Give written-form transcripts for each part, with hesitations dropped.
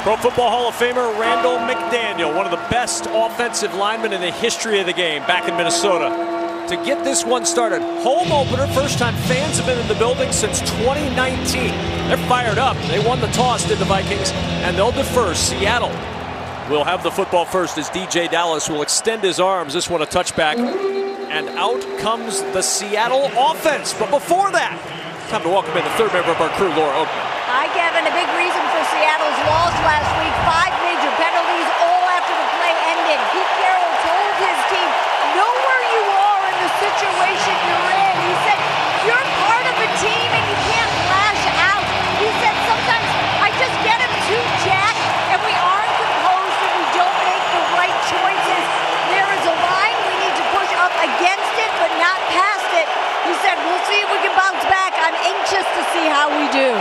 Pro Football Hall of Famer Randall McDaniel, one of the best offensive linemen in the history of the game back in Minnesota. To get this one started, home opener, first time fans have been in the building since 2019. They're fired up. They won the toss, did the Vikings, and they'll defer. Seattle will have the football first as DJ Dallas will extend his arms. This one a touchback, and out comes the Seattle offense. But before that, time to welcome in the third member of our crew, Laura Oakman. Hi, Kevin. A big reason for Seattle's loss last week. 5 major penalties, all after the play ended. Pete Carroll told his team, know where you are in the situation you're in. He said, you're part of a team and you can't lash out. He said, sometimes I just get him too jacked and we aren't composed and we don't make the right choices. There is a line we need to push up against it, but not past it. He said, we'll see if we can bounce back. I'm anxious to see how we do.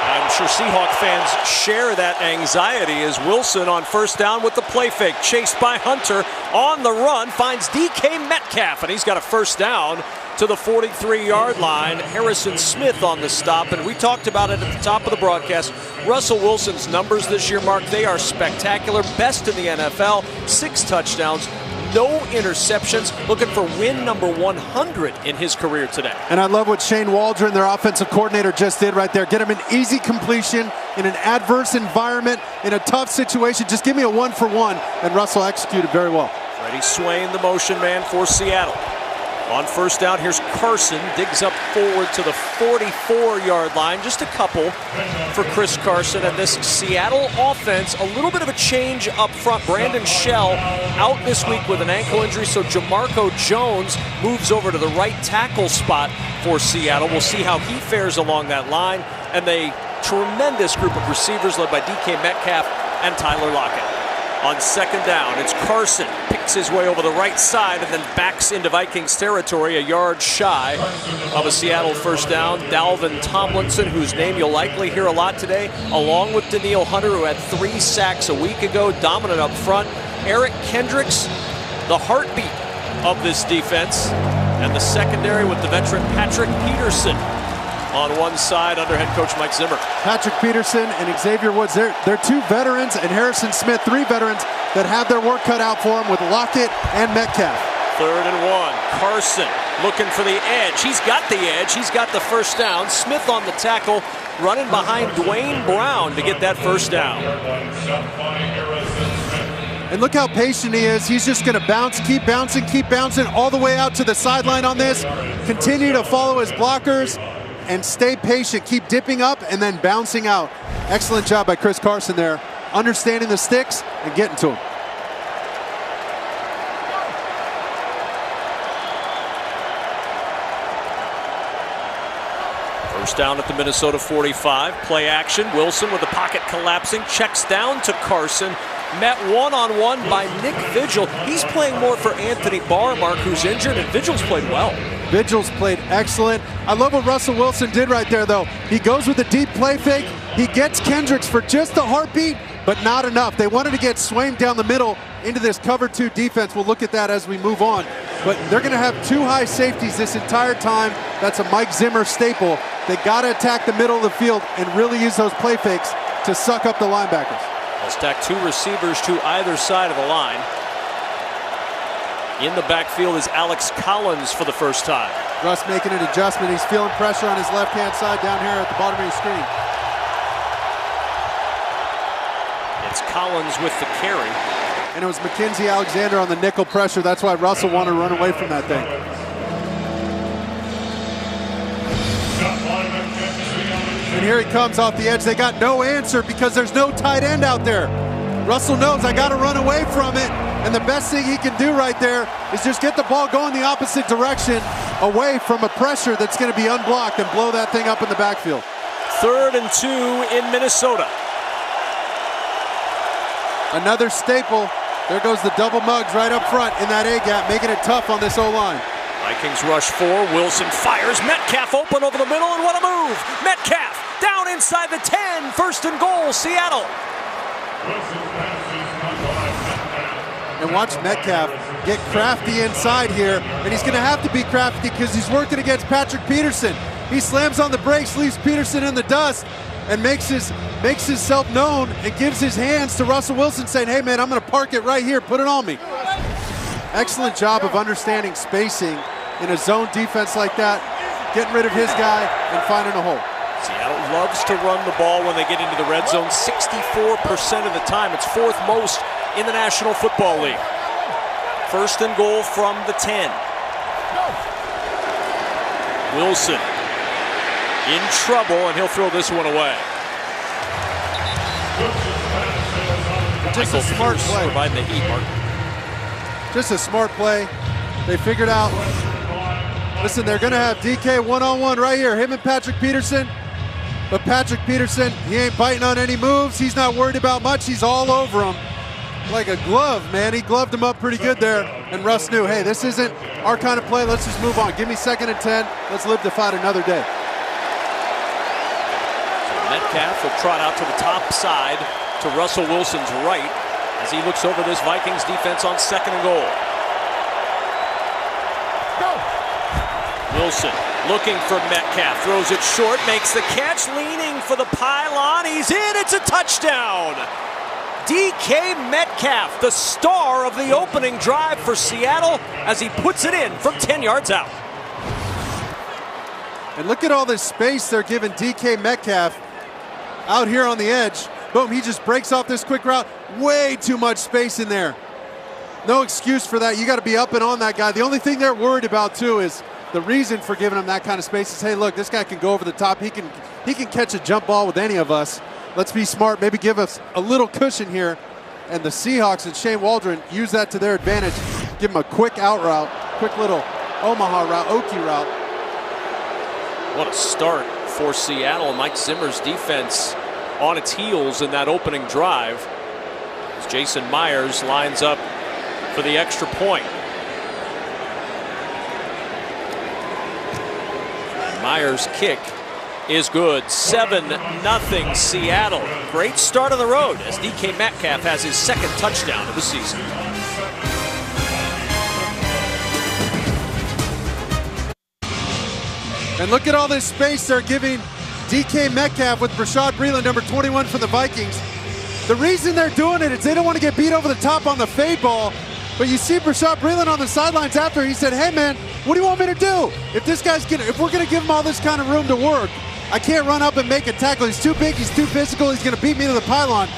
I'm sure Seahawks fans share that anxiety as Wilson on first down with the play fake. Chased by Hunter on the run, finds DK Metcalf, and he's got a first down to the 43-yard line. Harrison Smith on the stop, and we talked about it at the top of the broadcast. Russell Wilson's numbers this year, Mark, they are spectacular. Best in the NFL, 6 touchdowns. No interceptions, looking for win number 100 in his career today. And I love what Shane Waldron, their offensive coordinator, just did right there. Get him an easy completion in an adverse environment, in a tough situation. Just give me a 1-for-1, and Russell executed very well. Freddie Swain, the motion man for Seattle. On first down, here's Carson, digs up forward to the 44-yard line. Just a couple for Chris Carson. And this Seattle offense, a little bit of a change up front. Brandon Shell out this week with an ankle injury, so Jamarco Jones moves over to the right tackle spot for Seattle. We'll see how he fares along that line. And a tremendous group of receivers led by DK Metcalf and Tyler Lockett. On second down, it's Carson. Picks his way over the right side and then backs into Vikings territory, a yard shy of a Seattle first down. Dalvin Tomlinson, whose name you'll likely hear a lot today, along with Danielle Hunter, who had 3 sacks a week ago, dominant up front. Eric Kendricks, the heartbeat of this defense. And the secondary with the veteran Patrick Peterson on one side under head coach Mike Zimmer. Patrick Peterson and Xavier Woods, they're 2 veterans, and Harrison Smith, 3 veterans that have their work cut out for them with Lockett and Metcalf. 3rd and 1. Carson looking for the edge. He's got the edge. He's got the first down. Smith on the tackle, running behind Dwayne Brown to get that first down. And look how patient he is. He's just going to bounce, keep bouncing all the way out to the sideline on this. Continue to follow his blockers and stay patient. Keep dipping up and then bouncing out. Excellent job by Chris Carson there, understanding the sticks and getting to him. First down at the Minnesota 45. Play action. Wilson with the pocket collapsing. Checks down to Carson. Met one-on-one by Nick Vigil. He's playing more for Anthony Barr, Mark, who's injured, and Vigil's played well. Vigil's played excellent. I love what Russell Wilson did right there, though. He goes with a deep play fake. He gets Kendricks for just a heartbeat, but not enough. They wanted to get Swain down the middle into this cover 2 defense. We'll look at that as we move on. But they're going to have 2 high safeties this entire time. That's a Mike Zimmer staple. They got to attack the middle of the field and really use those play fakes to suck up the linebackers. They'll stack 2 receivers to either side of the line. In the backfield is Alex Collins for the first time. Russ making an adjustment. He's feeling pressure on his left-hand side down here at the bottom of your screen. It's Collins with the carry. And it was Mackenzie Alexander on the nickel pressure. That's why Russell wanted to run away from that thing. And here he comes off the edge. They got no answer because there's no tight end out there. Russell knows I got to run away from it. And the best thing he can do right there is just get the ball going the opposite direction, away from a pressure that's going to be unblocked, and blow that thing up in the backfield. 3rd and 2 in Minnesota. Another staple. There goes the double mugs right up front in that A-gap, making it tough on this O-line. Vikings rush 4. Wilson fires. Metcalf open over the middle, and what a move! Metcalf down inside the 10. 1st and goal, Seattle. And watch Metcalf get crafty inside here, and he's going to have to be crafty because he's working against Patrick Peterson. He slams on the brakes, leaves Peterson in the dust, and makes himself known and gives his hands to Russell Wilson saying, hey man, I'm gonna park it right here, put it on me. Excellent job of understanding spacing in a zone defense like that, getting rid of his guy and finding a hole. Seattle loves to run the ball when they get into the red zone 64% of the time. It's fourth most in the National Football League. First and goal from the 10. Wilson in trouble, and he'll throw this one away. Just a smart play. Providing the heat, Mark. Just a smart play. They figured out, listen, they're going to have DK one-on-one right here, him and Patrick Peterson. But Patrick Peterson, he ain't biting on any moves. He's not worried about much. He's all over him like a glove, man. He gloved him up pretty good there. And Russ knew, hey, this isn't our kind of play. Let's just move on. Give me 2nd and 10. Let's live to fight another day. Metcalf will trot out to the top side to Russell Wilson's right as he looks over this Vikings defense on 2nd and goal. Wilson looking for Metcalf, throws it short, makes the catch, leaning for the pylon. He's in, it's a touchdown. DK Metcalf, the star of the opening drive for Seattle as he puts it in from 10 yards out. And look at all this space they're giving DK Metcalf out here on the edge. Boom, he just breaks off this quick route. Way too much space in there. No excuse for that. You got to be up and on that guy. The only thing they're worried about too is the reason for giving him that kind of space is, hey, look, this guy can go over the top. He can catch a jump ball with any of us. Let's be smart, maybe give us a little cushion here. And the Seahawks and Shane Waldron use that to their advantage. Give him a quick out route, quick little Omaha route, Okie route. What a start for Seattle. Mike Zimmer's defense on its heels in that opening drive as Jason Myers lines up for the extra point. Myers' kick is good. 7-0 Seattle. Great start of the road as DK Metcalf has his 2nd touchdown of the season. And look at all this space they're giving DK Metcalf with Brashad Breeland, number 21 for the Vikings. The reason they're doing it is they don't want to get beat over the top on the fade ball. But you see Brashad Breeland on the sidelines after, he said, hey man, what do you want me to do? If we're gonna give him all this kind of room to work, I can't run up and make a tackle. He's too big, he's too physical, he's gonna beat me to the pylon.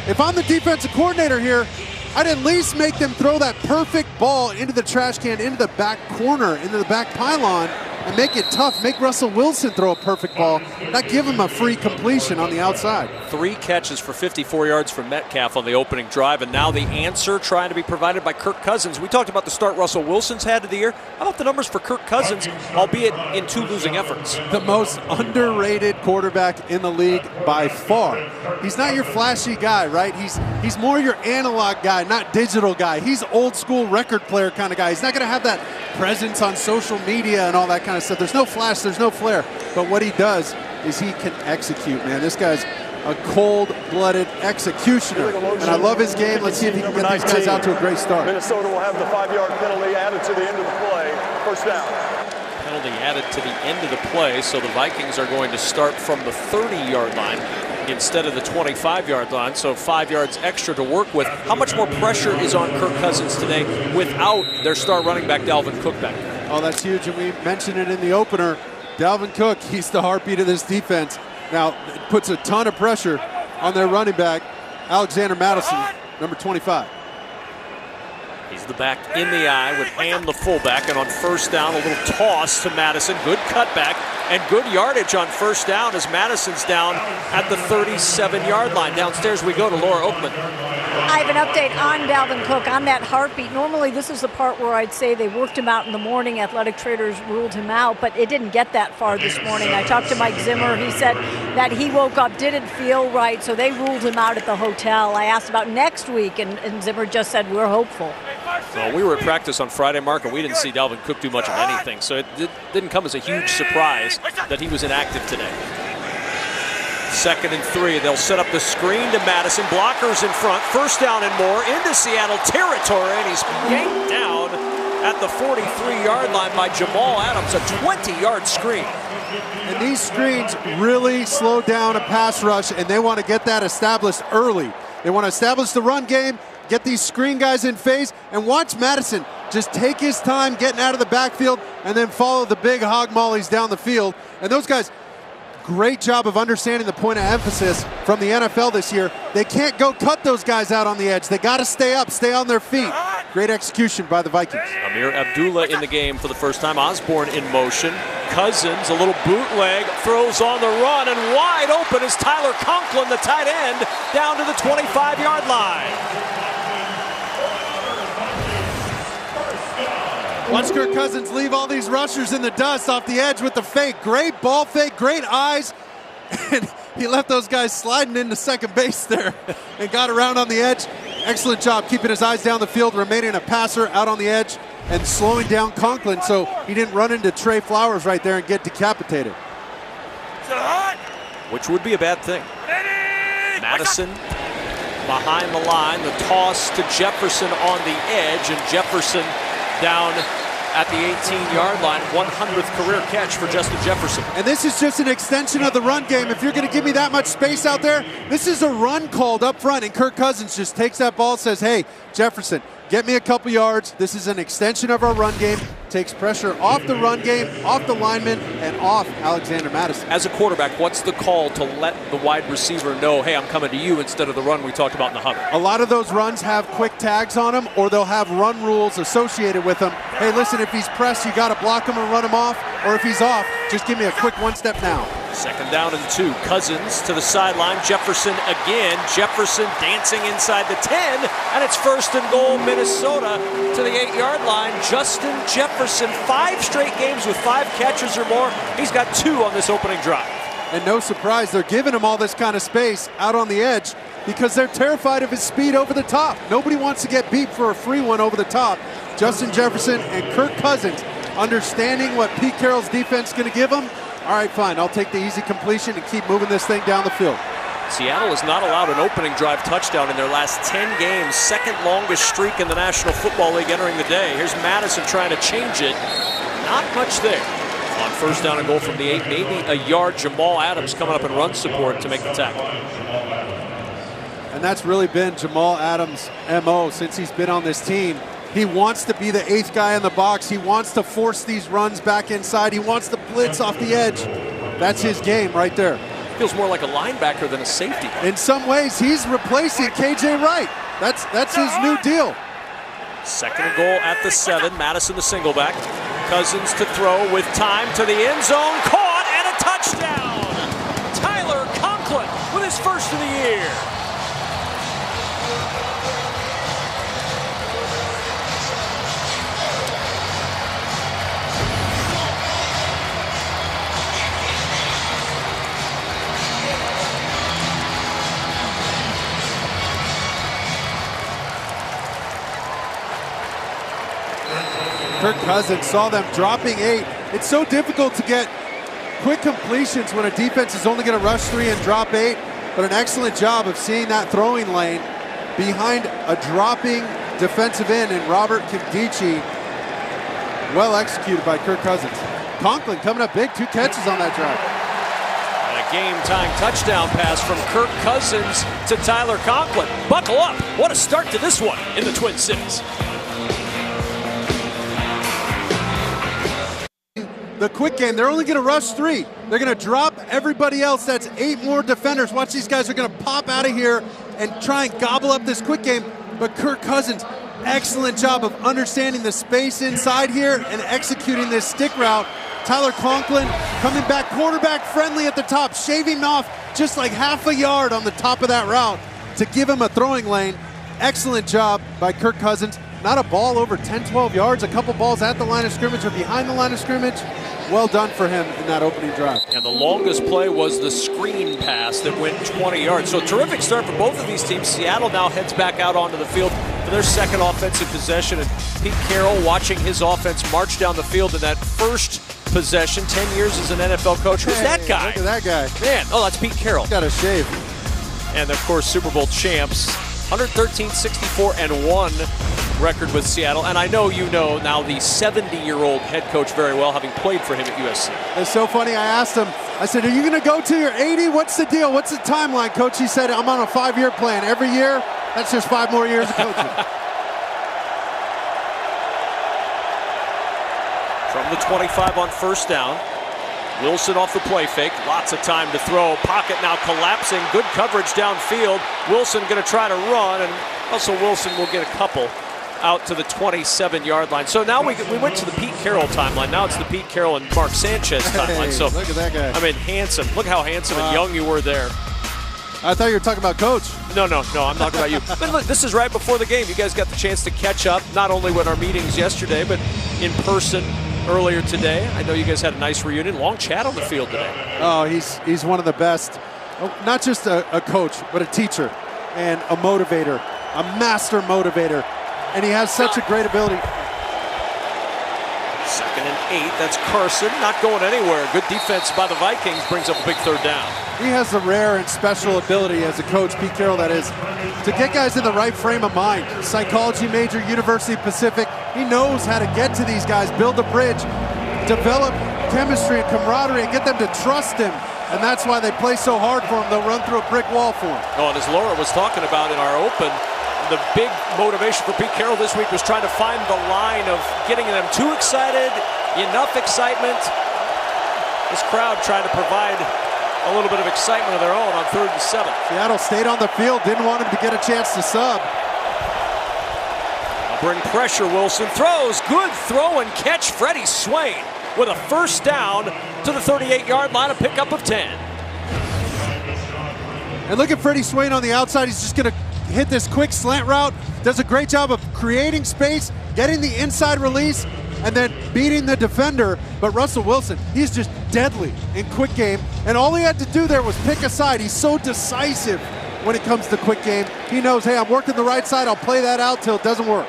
If I'm the defensive coordinator here, I'd at least make them throw that perfect ball into the trash can, into the back corner, into the back pylon, and make it tough. Make Russell Wilson throw a perfect ball, not give him a free completion on the outside. 3 catches for 54 yards from Metcalf on the opening drive, and now the answer trying to be provided by Kirk Cousins. We talked about the start Russell Wilson's had of the year. How about the numbers for Kirk Cousins, albeit in 2 losing efforts? The most underrated quarterback in the league by far. He's not your flashy guy, right? He's more your analog guy, not digital guy. He's old school record player kind of guy. He's not going to have that presence on social media and all that kind of stuff. There's no flash, there's no flair. But what he does is he can execute, man. This guy's a cold-blooded executioner. And I love his game. Let's see if he can get these guys out to a great start. Minnesota will have the 5-yard penalty added to the end of the play. First down. Penalty added to the end of the play, so the Vikings are going to start from the 30-yard line instead of the 25-yard line, so 5 yards extra to work with. How much more pressure is on Kirk Cousins today without their star running back Dalvin Cook back? Oh, that's huge, and we mentioned it in the opener. Dalvin Cook, he's the heartbeat of this defense. Now, it puts a ton of pressure on their running back, Alexander Madison, number 25. He's the back in the eye with Ham, the fullback, and on first down, a little toss to Madison. Good cutback and good yardage on first down as Madison's down at the 37-yard line. Downstairs we go to Laura Oakman. I have an update on Dalvin Cook on that heartbeat. Normally this is the part where I'd say they worked him out in the morning. Athletic Traders ruled him out, but it didn't get that far this morning. I talked to Mike Zimmer. He said that he woke up, didn't feel right, so they ruled him out at the hotel. I asked about next week, and Zimmer just said we're hopeful. Well, we were at practice on Friday, Mark, and we didn't see Dalvin Cook do much of anything, so it didn't come as a huge surprise that he was inactive today. 2nd and 3. They'll set up the screen to Madison. Blockers in front. First down and more into Seattle territory, and he's yanked down at the 43-yard line by Jamal Adams. A 20-yard screen. And these screens really slow down a pass rush, and they want to get that established early. They want to establish the run game, get these screen guys in phase, and watch Madison just take his time getting out of the backfield and then follow the big hog mollies down the field. And those guys, great job of understanding the point of emphasis from the NFL this year. They can't go cut those guys out on the edge. They got to stay up, stay on their feet. Great execution by the Vikings. Amir Abdullah in the game for the first time. Osborne in motion. Cousins, a little bootleg, throws on the run, and wide open is Tyler Conklin, the tight end, down to the 25-yard line. Watch Kirk Cousins leave all these rushers in the dust off the edge with the fake. Great ball fake, great eyes. And he left those guys sliding into second base there and got around on the edge. Excellent job keeping his eyes down the field, remaining a passer out on the edge and slowing down Conklin so he didn't run into Trey Flowers right there and get decapitated. Which would be a bad thing. Madison behind the line, the toss to Jefferson on the edge, and Jefferson down at the 18-yard line. 100th career catch for Justin Jefferson. And this is just an extension of the run game. If you're going to give me that much space out there, this is a run called up front, and Kirk Cousins just takes that ball and says, hey, Jefferson, get me a couple yards. This is an extension of our run game. Takes pressure off the run game, off the lineman, and off Alexander Madison. As a quarterback, what's the call to let the wide receiver know, hey, I'm coming to you, instead of the run we talked about in the huddle? A lot of those runs have quick tags on them, or they'll have run rules associated with them. Hey, listen, if he's pressed, you got to block him or run him off, or if he's off, just give me a quick one-step now. Second down and 2. Cousins to the sideline. Jefferson again. Jefferson dancing inside the 10, and it's first and goal, Minnesota to the 8-yard line. Justin Jefferson, 5 straight games with 5 catches or more. He's got 2 on this opening drive. And no surprise, they're giving him all this kind of space out on the edge because they're terrified of his speed over the top. Nobody wants to get beat for a free one over the top. Justin Jefferson and Kirk Cousins understanding what Pete Carroll's defense is going to give them. All right, fine, I'll take the easy completion and keep moving this thing down the field. Seattle has not allowed an opening drive touchdown in their last 10 games. Second longest streak in the National Football League entering the day. Here's Madison trying to change it. Not much there. On first down and goal from the 8, maybe a yard. Jamal Adams coming up in run support to make the tackle. And that's really been Jamal Adams' MO since he's been on this team. He wants to be the 8th guy in the box. He wants to force these runs back inside. He wants to blitz off the edge. That's his game right there. Feels more like a linebacker than a safety. In some ways, he's replacing KJ Wright. That's his new deal. Second and goal at the 7. Madison the single back. Cousins to throw with time to the end zone. Caught and a touchdown. Tyler Conklin with his first of the year. Kirk Cousins saw them dropping 8. It's so difficult to get quick completions when a defense is only going to rush 3 and drop 8, but an excellent job of seeing that throwing lane behind a dropping defensive end in Robert Kimdichie. Well executed by Kirk Cousins. Conklin coming up big, 2 catches on that drive. And a game-time touchdown pass from Kirk Cousins to Tyler Conklin. Buckle up. What a start to this one in the Twin Cities. The quick game, they're only going to rush 3. They're going to drop everybody else. That's 8 more defenders. Watch, these guys are going to pop out of here and try and gobble up this quick game. But Kirk Cousins, excellent job of understanding the space inside here and executing this stick route. Tyler Conklin coming back quarterback friendly at the top, shaving off just like half a yard on the top of that route to give him a throwing lane. Excellent job by Kirk Cousins. Not a ball over 10, 12 yards, a couple balls at the line of scrimmage or behind the line of scrimmage. Well done for him in that opening drive. And the longest play was the screen pass that went 20 yards. So terrific start for both of these teams. Seattle now heads back out onto the field for their second offensive possession. And Pete Carroll watching his offense march down the field in that first possession. 10 years as an NFL coach. Who's that guy? Look at that guy. Man, oh, that's Pete Carroll. He's got a shave. And of course, Super Bowl champs 113, 64-1 record with Seattle. And I know you know now the 70-year-old head coach very well, having played for him at USC. It's so funny. I asked him, I said, are you going to go to your 80? What's the deal? What's the timeline, coach? He said, I'm on a 5-year plan. Every year, that's just 5 more years of coaching. From the 25 on first down. Wilson off the play fake. Lots of time to throw. Pocket now collapsing. Good coverage downfield. Wilson going to try to run, and Russell Wilson will get a couple out to the 27-yard line. So now we went to the Pete Carroll timeline. Now it's the Pete Carroll and Mark Sanchez timeline. Hey, so look at that guy. I mean, handsome. Look how handsome and young you were there. I thought you were talking about Coach. No, I'm talking about you. But look, this is right before the game. You guys got the chance to catch up, not only with our meetings yesterday, but in person earlier today. I know you guys had a nice reunion. Long chat on the field today. Oh, he's one of the best. Not just a coach, but a teacher and a motivator, a master motivator. And he has such a great ability. 2nd and 8. That's Carson, not going anywhere. Good defense by the Vikings brings up a big 3rd down. He has the rare and special ability as a coach, Pete Carroll that is, to get guys in the right frame of mind. Psychology major, University of Pacific. He knows how to get to these guys, build a bridge, develop chemistry and camaraderie, and get them to trust him. And that's why they play so hard for him. They'll run through a brick wall for him. Oh, and as Laura was talking about in our open, the big motivation for Pete Carroll this week was trying to find the line of getting them too excited, enough excitement. This crowd trying to provide a little bit of excitement of their own on 3rd and 7. Seattle stayed on the field, didn't want him to get a chance to sub. Bring pressure, Wilson throws, good throw and catch. Freddie Swain with a 1st down to the 38-yard line, a pickup of 10. And look at Freddie Swain on the outside. He's just going to hit this quick slant route. Does a great job of creating space, getting the inside release, and then beating the defender. But Russell Wilson, he's just deadly in quick game. And all he had to do there was pick a side. He's so decisive when it comes to quick game. He knows, hey, I'm working the right side. I'll play that out till it doesn't work.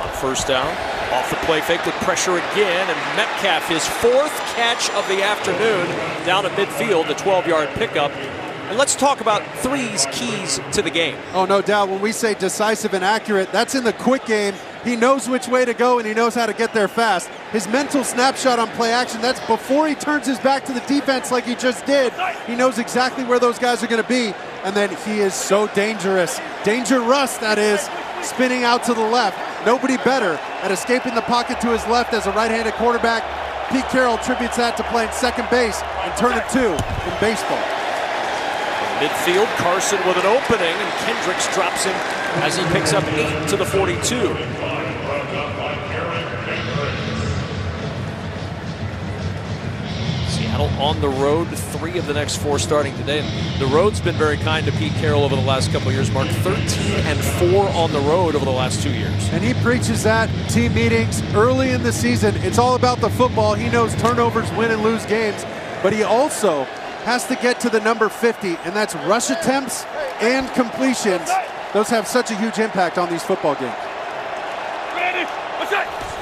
On 1st down, off the play fake with pressure again, and Metcalf, his 4th catch of the afternoon, down at midfield, the 12-yard pickup. And let's talk about threes keys to the game. Oh, no doubt. When we say decisive and accurate, that's in the quick game. He knows which way to go, and he knows how to get there fast. His mental snapshot on play action, that's before he turns his back to the defense like he just did. He knows exactly where those guys are going to be, and then he is so dangerous. Dangerous, that is, spinning out to the left. Nobody better at escaping the pocket to his left as a right-handed quarterback. Pete Carroll attributes that to playing second base and turning 2 in baseball. Midfield, Carson with an opening, and Kendricks drops him as he picks up 8 to the 42. Seattle on the road, 3 of the next 4 starting today. And the road's been very kind to Pete Carroll over the last couple of years. Mark 13-4 on the road over the last 2 years. And he preaches that in team meetings early in the season. It's all about the football. He knows turnovers win and lose games, but he also has to get to the number 50, and that's rush attempts and completions. Those have such a huge impact on these football games.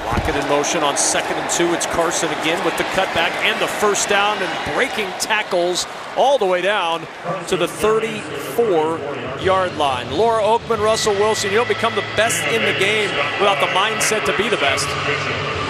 Lockett in motion on 2nd and 2. It's Carson again with the cutback and the 1st down, and breaking tackles all the way down to the 34-yard line. Laura Oakman, Russell Wilson, you don't become the best in the game without the mindset to be the best.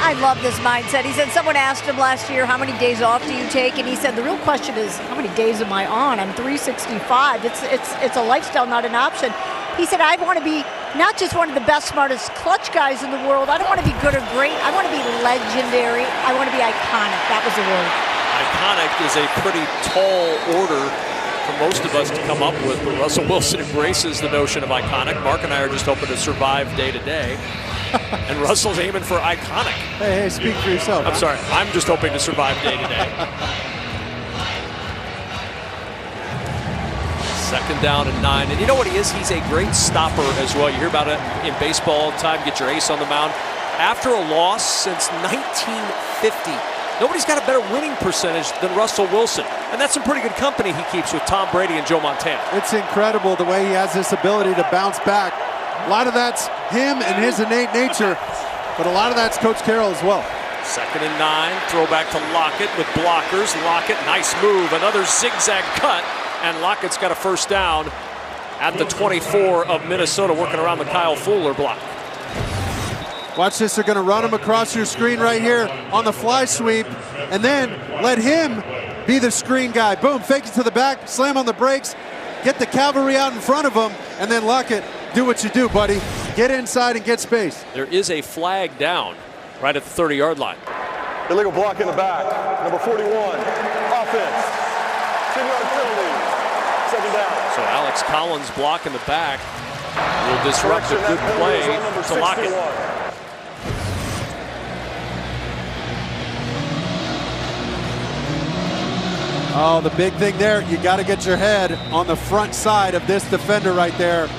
I love this mindset. He said someone asked him last year, how many days off do you take? And he said, the real question is, how many days am I on? I'm 365. It's a lifestyle, not an option. He said, I want to be not just one of the best, smartest clutch guys in the world. I don't want to be good or great. I want to be legendary. I want to be iconic. That was the word. Iconic is a pretty tall order for most of us to come up with, but Russell Wilson embraces the notion of iconic. Mark and I are just hoping to survive day to day. And Russell's aiming for iconic. Hey, speak for yourself. I'm sorry. I'm just hoping to survive day to day. 2nd down and 9. And you know what he is? He's a great stopper as well. You hear about it in baseball all the time. Get your ace on the mound. After a loss since 1950, nobody's got a better winning percentage than Russell Wilson. And that's some pretty good company he keeps with Tom Brady and Joe Montana. It's incredible the way he has this ability to bounce back. A lot of that's him and his innate nature, but a lot of that's Coach Carroll as well. 2nd and 9, throwback to Lockett with blockers. Lockett, nice move, another zigzag cut, and Lockett's got a first down at the 24 of Minnesota, working around the Kyle Fuller block. Watch this, they're gonna run him across your screen right here on the fly sweep, and then let him be the screen guy. Boom, fake it to the back, slam on the brakes, get the cavalry out in front of him, and then Lockett, do what you do, buddy. Get inside and get space. There is a flag down right at the 30-yard line. Illegal block in the back. Number 41, offense. 10-yard penalty. 2nd down. So Alex Collins' block in the back will disrupt a good play to Lockett. Oh, the big thing there, you got to get your head on the front side of this defender right there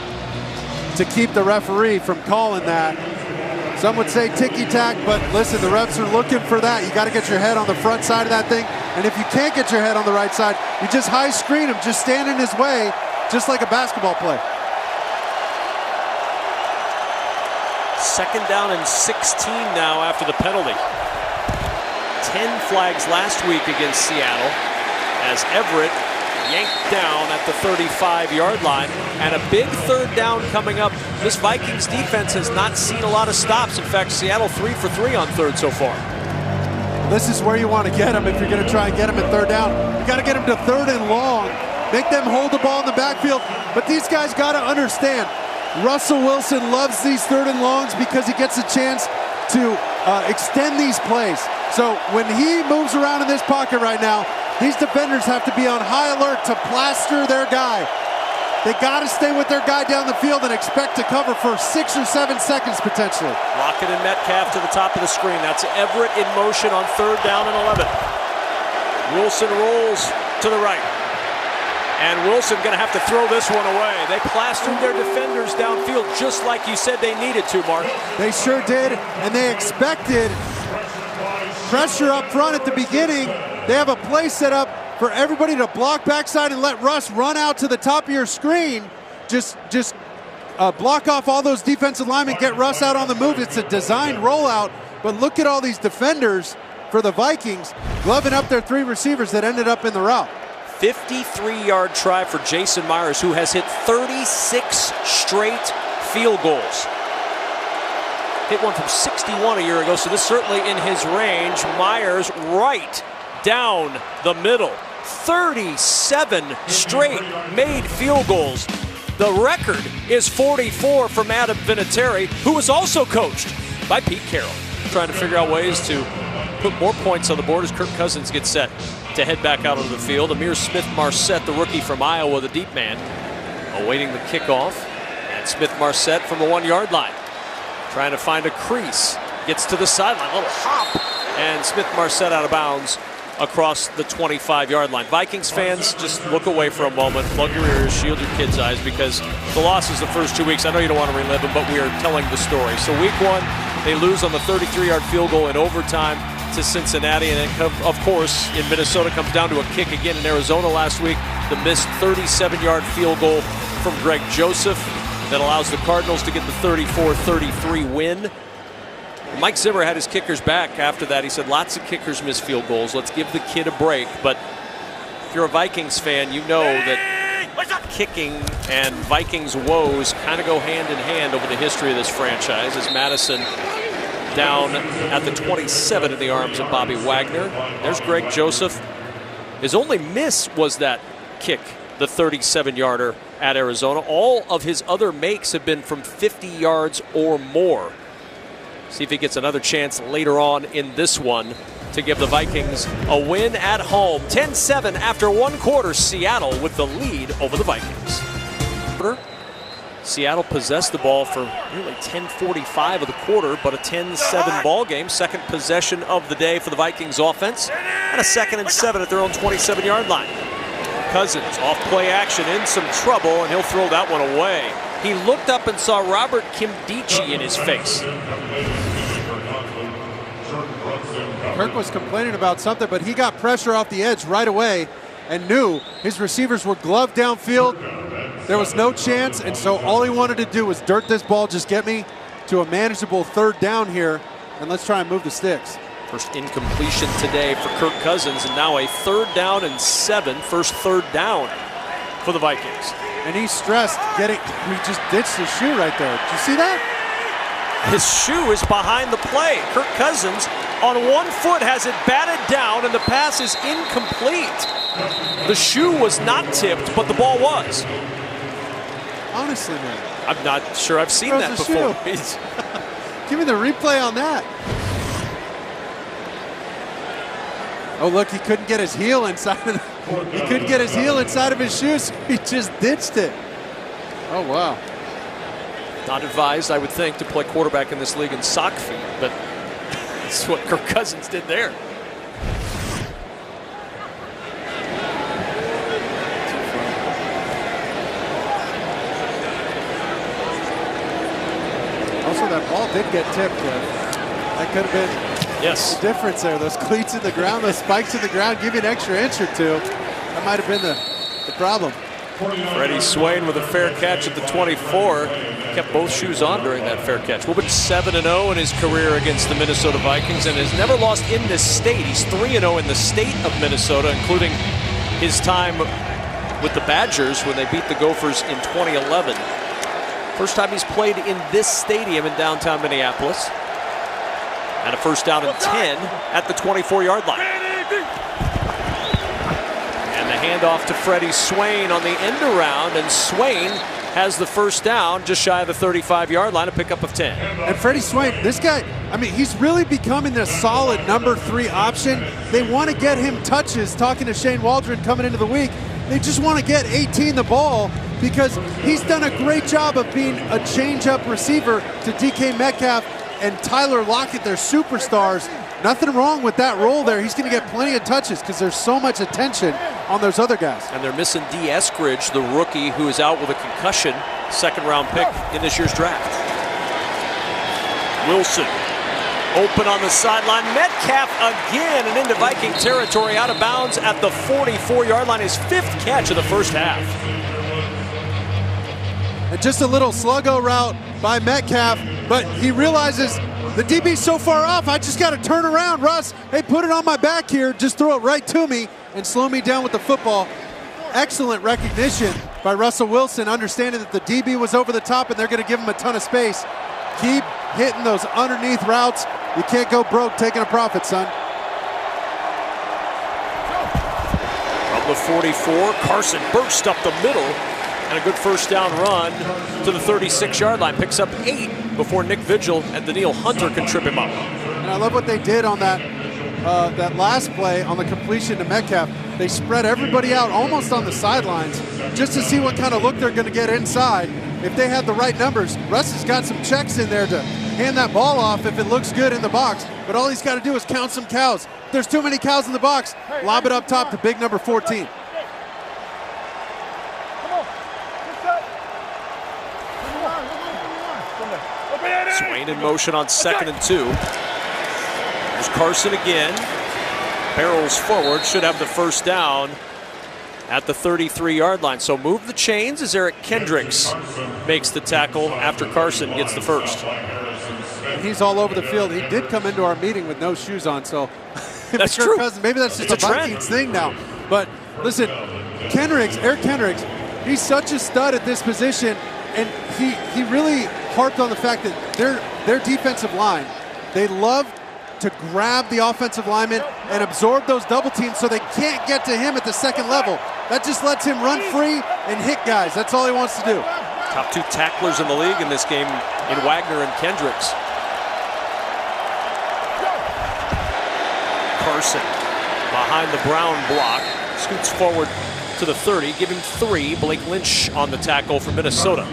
to keep the referee from calling that. Some would say ticky-tack, but listen, the refs are looking for that. You got to get your head on the front side of that thing, and if you can't get your head on the right side, you just high screen him, just stand in his way, just like a basketball play. 2nd down and 16 now after the penalty. 10 flags last week against Seattle, as Everett yanked down at the 35-yard line, and a big 3rd down coming up. This Vikings defense has not seen a lot of stops. In fact, Seattle 3 for 3 on 3rd so far. This is where you want to get them if you're going to try and get them at 3rd down. You got to get them to 3rd and long, make them hold the ball in the backfield. But these guys got to understand, Russell Wilson loves these 3rd and longs because he gets a chance to extend these plays. So when he moves around in this pocket right now, these defenders have to be on high alert to plaster their guy. They got to stay with their guy down the field and expect to cover for 6 or 7 seconds potentially. Lockett and Metcalf to the top of the screen. That's Everett in motion on 3rd down and 11. Wilson rolls to the right. And Wilson going to have to throw this one away. They plastered their defenders downfield just like you said they needed to, Mark. They sure did, and they expected pressure up front at the beginning. They have a play set up for everybody to block backside and let Russ run out to the top of your screen. Just block off all those defensive linemen, get Russ out on the move. It's a designed rollout, but look at all these defenders for the Vikings gloving up their 3 receivers that ended up in the route. 53-yard try for Jason Myers, who has hit 36 straight field goals. Hit one from 61 a year ago, so this is certainly in his range. Myers right down the middle. 37 straight made field goals. The record is 44 from Adam Vinatieri, who was also coached by Pete Carroll. Trying to figure out ways to put more points on the board as Kirk Cousins gets set to head back out onto the field. Amir Smith-Marset, the rookie from Iowa, the deep man, awaiting the kickoff. And Smith-Marset from the 1-yard line, trying to find a crease. Gets to the sideline, a little hop, and Smith-Marset out of bounds across the 25-yard line. Vikings fans, just look away for a moment, plug your ears, shield your kids' eyes, because the losses the first 2 weeks, I know you don't want to relive them, but we are telling the story. So week 1, they lose on the 33-yard field goal in overtime to Cincinnati, and then, of course, in Minnesota, comes down to a kick again in Arizona last week. The missed 37-yard field goal from Greg Joseph that allows the Cardinals to get the 34-33 win. Mike Zimmer had his kickers back after that. He said, lots of kickers miss field goals. Let's give the kid a break. But if you're a Vikings fan, you know that kicking and Vikings woes kind of go hand in hand over the history of this franchise, as Madison down at the 27 in the arms of Bobby Wagner. There's Greg Joseph. His only miss was that kick, the 37-yarder at Arizona. All of his other makes have been from 50 yards or more. See if he gets another chance later on in this one to give the Vikings a win at home. 10-7 after 1 quarter. Seattle with the lead over the Vikings. Seattle possessed the ball for nearly 10:45 of the quarter, but a 10-7 ball game. Second possession of the day for the Vikings offense, and a 2nd and 7 at their own 27-yard line. Cousins off play action, in some trouble, and he'll throw that one away. He looked up and saw Robert Kimdichie in his face. Kirk was complaining about something, but he got pressure off the edge right away and knew his receivers were gloved downfield. There was no chance, and so all he wanted to do was dirt this ball, just get me to a manageable 3rd down here, and let's try and move the sticks. First incompletion today for Kirk Cousins, and now a 3rd down and 7. First 3rd down for the Vikings. And he's stressed he just ditched his shoe right there. Did you see that? His shoe is behind the play. Kirk Cousins on one foot has it batted down, and the pass is incomplete. The shoe was not tipped, but the ball was. Honestly, man. I'm not sure I've seen that before. Give me the replay on that. Oh, look, he couldn't get his heel inside of his shoes. He just ditched it. Oh, wow. Not advised, I would think, to play quarterback in this league in sock feet, but that's what Kirk Cousins did there. Also, that ball did get tipped. That could have been the difference there. Those cleats in the ground, those spikes in the ground, give you an extra inch or two. That might have been the problem. Freddie Swain with a fair catch at the 24. Kept both shoes on during that fair catch. Wilbert 7-0 in his career against the Minnesota Vikings and has never lost in this state. He's 3-0 in the state of Minnesota, including his time with the Badgers when they beat the Gophers in 2011. First time he's played in this stadium in downtown Minneapolis. And a first down and 10 at the 24-yard line. And the handoff to Freddie Swain on the end around, and Swain has the first down just shy of the 35-yard line, a pickup of 10. And Freddie Swain, this guy, I mean, he's really becoming a solid number 3 option. They want to get him touches. Talking to Shane Waldron coming into the week, they just want to get 18 the ball because he's done a great job of being a change-up receiver to DK Metcalf and Tyler Lockett, their superstars. Nothing wrong with that role there. He's going to get plenty of touches because there's so much attention on those other guys. And they're missing D. Eskridge, the rookie who is out with a concussion, 2nd-round pick in this year's draft. Wilson open on the sideline. Metcalf again and into Viking territory, out of bounds at the 44-yard line. His 5th catch of the first half. And just a little sluggo route by Metcalf, but he realizes the DB's so far off, I just got to turn around, Russ. Hey, put it on my back here. Just throw it right to me and slow me down with the football. Excellent recognition by Russell Wilson, understanding that the DB was over the top and they're going to give him a ton of space. Keep hitting those underneath routes. You can't go broke taking a profit, son. From the 44, Carson burst up the middle. And a good first down run to the 36-yard line. Picks up 8 before Nick Vigil and Daniil Hunter can trip him up. And I love what they did on that last play on the completion to Metcalf. They spread everybody out almost on the sidelines just to see what kind of look they're going to get inside. If they had the right numbers, Russ has got some checks in there to hand that ball off if it looks good in the box. But all he's got to do is count some cows. If there's too many cows in the box, lob it up top to big number 14. Swain in motion on 2nd and 2. There's Carson again. Barrels forward, should have the first down at the 33-yard line. So move the chains as Eric Kendricks makes the tackle after Carson gets the first. He's all over the field. He did come into our meeting with no shoes on, so that's true. Maybe that's just a Vikings thing now. But listen, Eric Kendricks, he's such a stud at this position, and he really harped on the fact that their defensive line, they love to grab the offensive lineman and absorb those double teams so they can't get to him at the second level. That just lets him run free and hit guys. That's all he wants to do. Top 2 tacklers in the league in this game in Wagner and Kendricks. Carson behind the Brown block, scoots forward to the 30, giving 3. Blake Lynch on the tackle for Minnesota.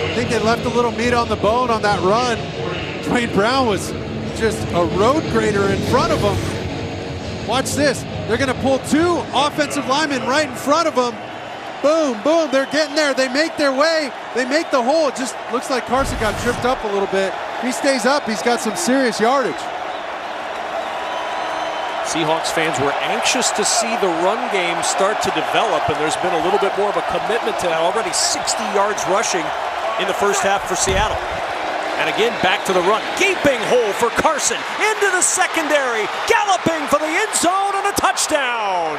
I think they left a little meat on the bone on that run. Dwayne Brown was just a road grader in front of him. Watch this. They're going to pull 2 offensive linemen right in front of them. Boom, boom. They're getting there. They make their way. They make the hole. It just looks like Carson got tripped up a little bit. If he stays up, he's got some serious yardage. Seahawks fans were anxious to see the run game start to develop, and there's been a little bit more of a commitment to that. Already 60 yards rushing in the first half for Seattle. And And again, back to the run. Gaping hole for Carson. Into the secondary. Galloping for the end zone and a touchdown.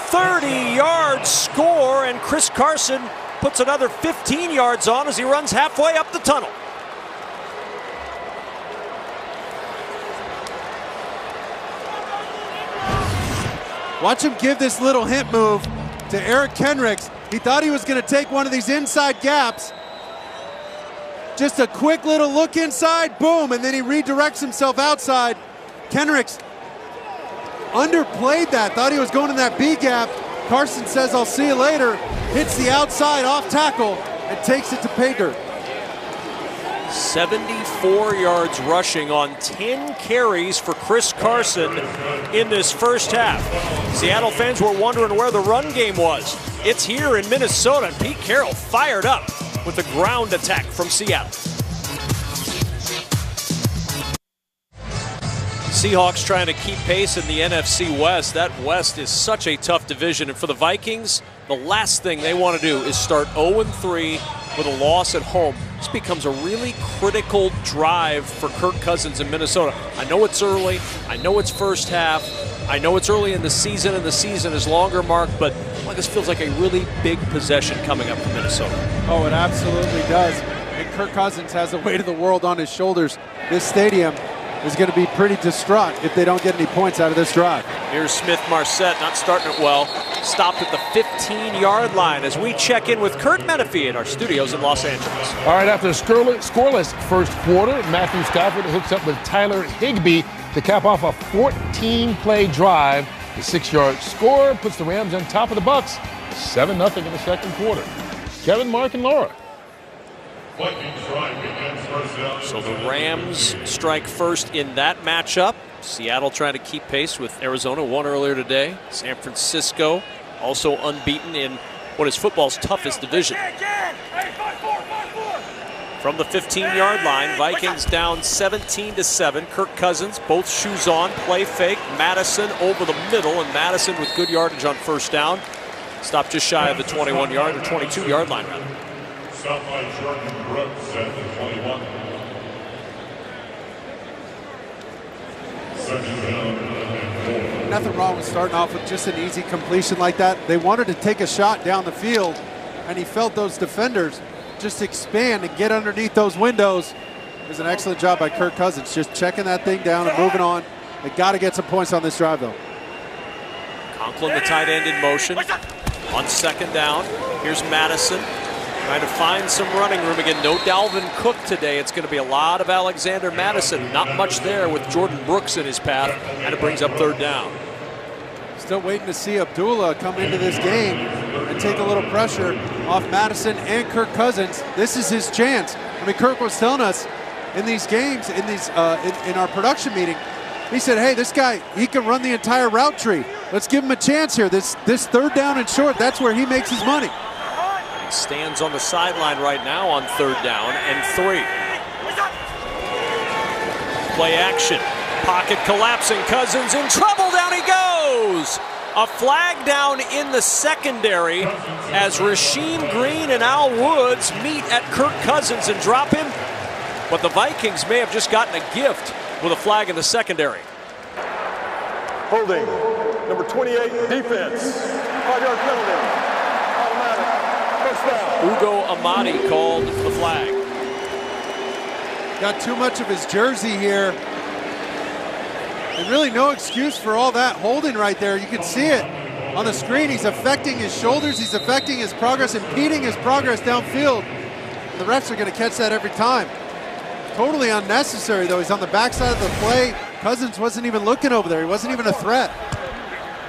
30-yard score, and Chris Carson puts another 15 yards on as he runs halfway up the tunnel. Watch him give this little hint move to Eric Kendricks. He thought he was going to take one of these inside gaps. Just a quick little look inside, boom, and then he redirects himself outside. Kendricks underplayed that, thought he was going in that B gap. Carson says, I'll see you later. Hits the outside off tackle and takes it to pay dirt. 74 yards rushing on 10 carries for Chris Carson in this first half. Seattle fans were wondering where the run game was. It's here in Minnesota, and Pete Carroll fired up with the ground attack from Seattle. Seahawks trying to keep pace in the NFC West. That West is such a tough division, and for the Vikings, the last thing they want to do is start 0-3 with a loss at home. This becomes a really critical drive for Kirk Cousins in Minnesota. I know it's early. I know it's first half. I know it's early in the season, and the season is longer, Mark, but this feels like a really big possession coming up for Minnesota. Oh, it absolutely does. And Kirk Cousins has the weight of the world on his shoulders. This stadium is going to be pretty distraught if they don't get any points out of this drive. Here's Smith-Marset, not starting it well. Stopped at the 15-yard line as we check in with Kurt Menefee in our studios in Los Angeles. All right, after a scoreless first quarter, Matthew Stafford hooks up with Tyler Higbee to cap off a 14-play drive. The 6-yard score puts the Rams on top of the Bucs, 7-0 in the second quarter. Kevin, Mark, and Laura. So the Rams strike first in that matchup. Seattle trying to keep pace with Arizona, won earlier today. San Francisco also unbeaten in what is football's toughest division. From the 15-yard line, Vikings down 17-7. Kirk Cousins, both shoes on, play fake. Madison over the middle, and Madison with good yardage on first down. Stopped just shy of the 21-yard or 22-yard line, rather. Stopped by Jordan Brooks at the 21. Nothing wrong with starting off with just an easy completion like that. They wanted to take a shot down the field, and he felt those defenders just expand and get underneath those windows. It was an excellent job by Kirk Cousins, just checking that thing down and moving on. They got to get some points on this drive, though. Conklin, the tight end, in motion. On second down, here's Madison. Trying to find some running room again. No Dalvin Cook today. It's going to be a lot of Alexander Madison. Not much there with Jordan Brooks in his path, and it brings up third down. Still waiting to see Abdullah come into this game and take a little pressure off Madison and Kirk Cousins. This is his chance. I mean, Kirk was telling us in these games, in our production meeting, he said, hey, this guy, he can run the entire route tree. Let's give him a chance here. This third down and short, that's where he makes his money. He stands on the sideline right now on third down and 3. Play action. Pocket collapsing. Cousins in trouble. Down he goes. A flag down in the secondary as Rasheem Green and Al Woods meet at Kirk Cousins and drop him. But the Vikings may have just gotten a gift with a flag in the secondary. Holding. Number 28, defense. 5-yard penalty. Ugo Amadi called the flag. Got too much of his jersey here. And really no excuse for all that holding right there. You can see it on the screen. He's affecting his shoulders. He's affecting his progress, impeding his progress downfield. And the refs are going to catch that every time. Totally unnecessary, though. He's on the backside of the play. Cousins wasn't even looking over there. He wasn't even a threat.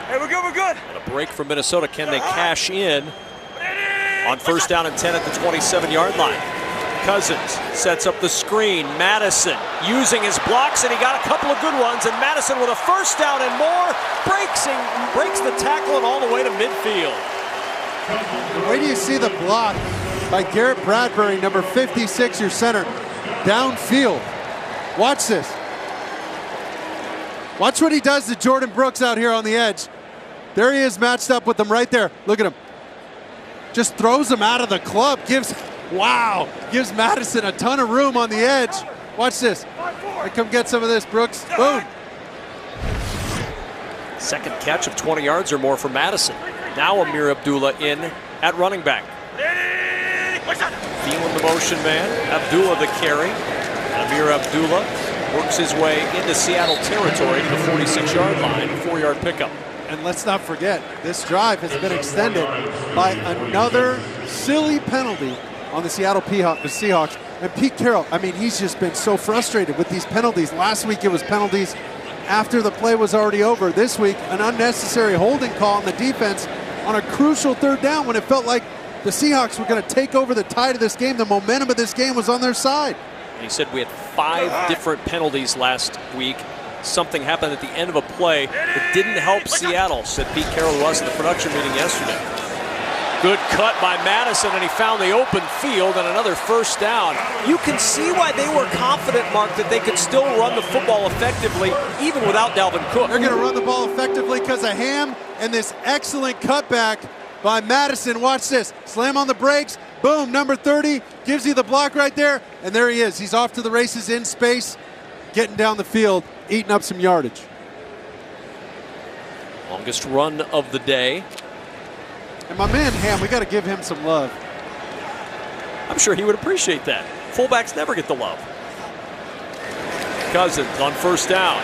Hey, we're good, we're good. A break from Minnesota. Can they cash in on first down and 10 at the 27-yard line? Cousins sets up the screen. Madison using his blocks, and he got a couple of good ones. And Madison with a first down and more, breaks the tackle and all the way to midfield. And wait till you see the block by Garrett Bradbury, number 56, your center, downfield. Watch this. Watch what he does to Jordan Brooks out here on the edge. There he is matched up with them right there. Look at him. Just throws him out of the club, gives Wow, gives Madison a ton of room on the edge. Watch this. Come get some of this, Brooks. Boom. Second catch of 20 yards or more for Madison. Now Amir Abdullah in at running back. Feeling the motion man. Abdullah the carry. Amir Abdullah works his way into Seattle territory to the 46-yard line, 4-yard pickup. And let's not forget, this drive has been extended by another silly penalty on the Seattle Seahawks. And Pete Carroll, I mean, he's just been so frustrated with these penalties. Last week it was penalties after the play was already over. This week, an unnecessary holding call on the defense on a crucial third down when it felt like the Seahawks were going to take over the tide of this game. The momentum of this game was on their side. He said we had 5 different penalties last week. Something happened at the end of a play that didn't help Seattle, said Pete Carroll to us in the production meeting yesterday. Good cut by Madison, and he found the open field and another first down. You can see why they were confident, Mark, that they could still run the football effectively even without Dalvin Cook. They're going to run the ball effectively because of Ham and this excellent cutback by Madison. Watch this. Slam on the brakes. Boom, number 30 gives you the block right there, and there he is. He's off to the races in space, getting down the field, eating up some yardage. Longest run of the day. And my man Ham, we got to give him some love. I'm sure he would appreciate that. Fullbacks never get the love. Cousins on first down.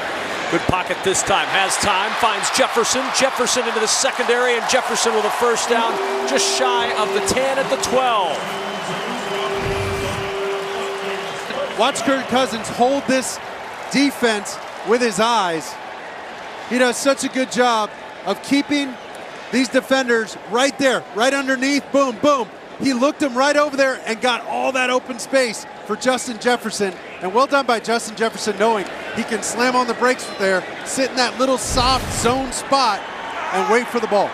Good pocket this time. Has time. Finds Jefferson. Jefferson into the secondary, and Jefferson with a first down just shy of the 10 at the 12. Watch Kirk Cousins hold this defense with his eyes. He does such a good job of keeping these defenders right there, right underneath. Boom, boom. He looked him right over there and got all that open space for Justin Jefferson. And well done by Justin Jefferson, knowing he can slam on the brakes there, sit in that little soft zone spot and wait for the ball.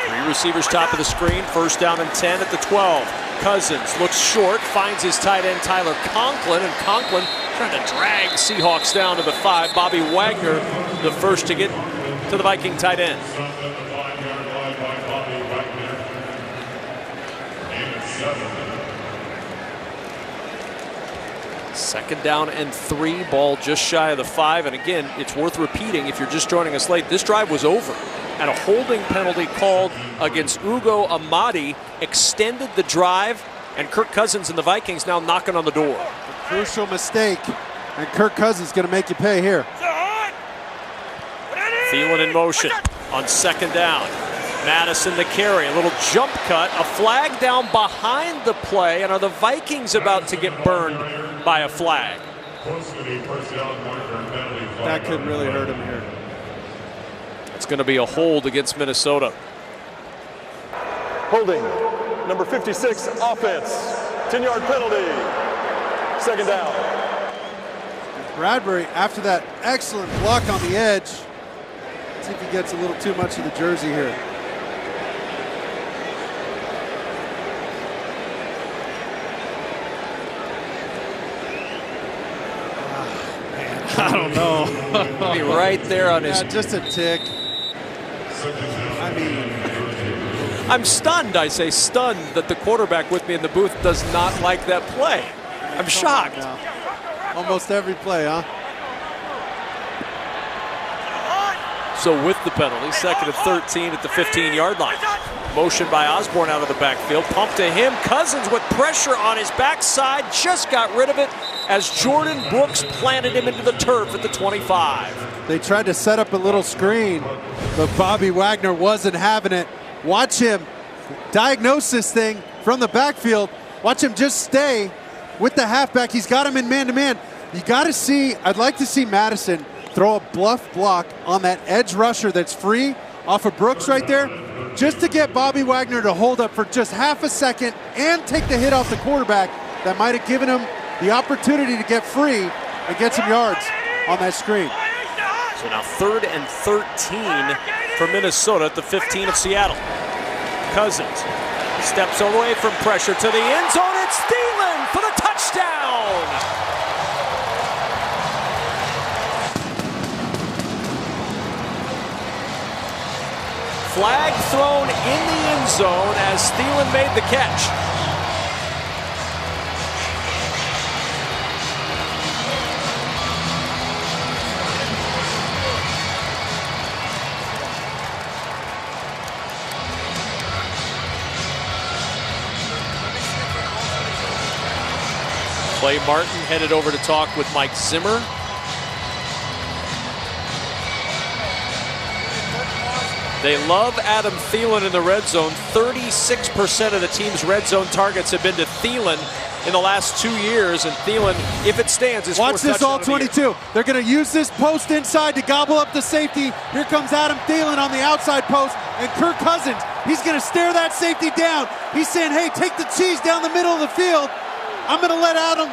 3 receivers top of the screen. First down and 10 at the 12. Cousins looks short, finds his tight end Tyler Conklin, and Conklin trying to drag Seahawks down to the 5. Bobby Wagner, the first to get to the Viking tight end. Second down and 3, ball just shy of the 5. And again, it's worth repeating if you're just joining us late, this drive was over. And a holding penalty called against Ugo Amadi extended the drive, and Kirk Cousins and the Vikings now knocking on the door. A crucial mistake, and Kirk Cousins going to make you pay here. Thielen in motion on second down. Madison the carry, a little jump cut, a flag down behind the play, and are the Vikings about to get burned by a flag? That could really hurt him here. It's going to be a hold against Minnesota. Holding, number 56, offense. 10-yard penalty. Second down. Bradbury, after that excellent block on the edge, let's see if he gets a little too much of the jersey here. I don't know. Be right there on his. Yeah, just a tick. I mean, I'm stunned, I say stunned, that the quarterback with me in the booth does not like that play. I'm shocked. Almost every play, huh? So with the penalty, second and 13 at the 15-yard line. Motion by Osborne out of the backfield. Pump to him. Cousins with pressure on his backside. Just got rid of it as Jordan Brooks planted him into the turf at the 25. They tried to set up a little screen, but Bobby Wagner wasn't having it. Watch him diagnose this thing from the backfield. Watch him just stay with the halfback. He's got him in man-to-man. You got to see, I'd like to see Madison throw a bluff block on that edge rusher that's free off of Brooks right there, just to get Bobby Wagner to hold up for just half a second and take the hit off the quarterback. That might have given him the opportunity to get free and get some yards on that screen. So now 3rd and 13 for Minnesota at the 15 of Seattle. Cousins steps away from pressure to the end zone. It's Thielen for the touchdown. Flag thrown in the end zone as Thielen made the catch. Clay Martin headed over to talk with Mike Zimmer. They love Adam Thielen in the red zone. 36% of the team's red zone targets have been to Thielen in the last 2 years. And Thielen, if it stands, is watch this all 22. They're going to use this post inside to gobble up the safety. Here comes Adam Thielen on the outside post. And Kirk Cousins, he's going to stare that safety down. He's saying, hey, take the cheese down the middle of the field. I'm going to let Adam.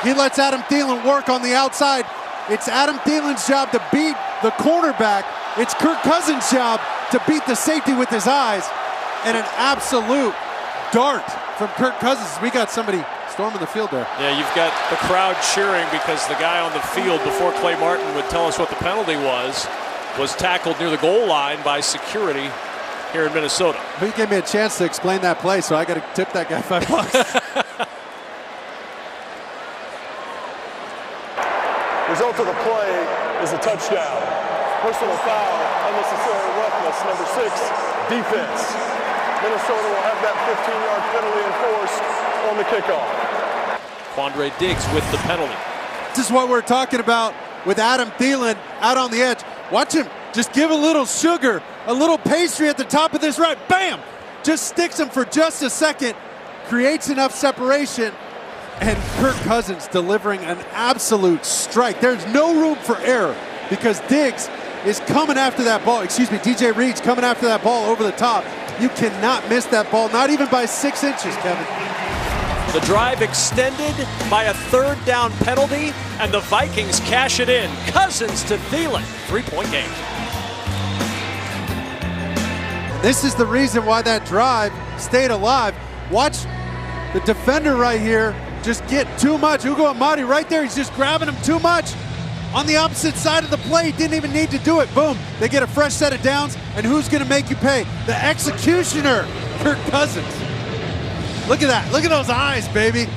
He lets Adam Thielen work on the outside. It's Adam Thielen's job to beat the cornerback. It's Kirk Cousins' job to beat the safety with his eyes. And an absolute dart from Kirk Cousins. We got somebody storming the field there. Yeah, you've got the crowd cheering because the guy on the field before Clay Martin would tell us what the penalty was tackled near the goal line by security here in Minnesota. He gave me a chance to explain that play, so I got to tip that guy $5. Result of the play is a touchdown. Personal foul, unnecessary roughness, number 6, defense. Minnesota will have that 15-yard penalty enforced on the kickoff. Quandre Diggs with the penalty. This is what we're talking about with Adam Thielen out on the edge. Watch him just give a little sugar, a little pastry at the top of this right. Bam! Just sticks him for just a second, creates enough separation. And Kirk Cousins delivering an absolute strike. There's no room for error because Diggs is coming after that ball. Excuse me, DJ Reed's coming after that ball over the top. You cannot miss that ball, not even by 6 inches, Kevin. The drive extended by a third down penalty, and the Vikings cash it in. Cousins to Thielen, 3-point game. This is the reason why that drive stayed alive. Watch the defender right here just get too much. Ugo Amadi right there, he's just grabbing him too much. On the opposite side of the play, didn't even need to do it. Boom, they get a fresh set of downs, and who's gonna make you pay? The executioner, Kirk Cousins. Look at that, look at those eyes, baby.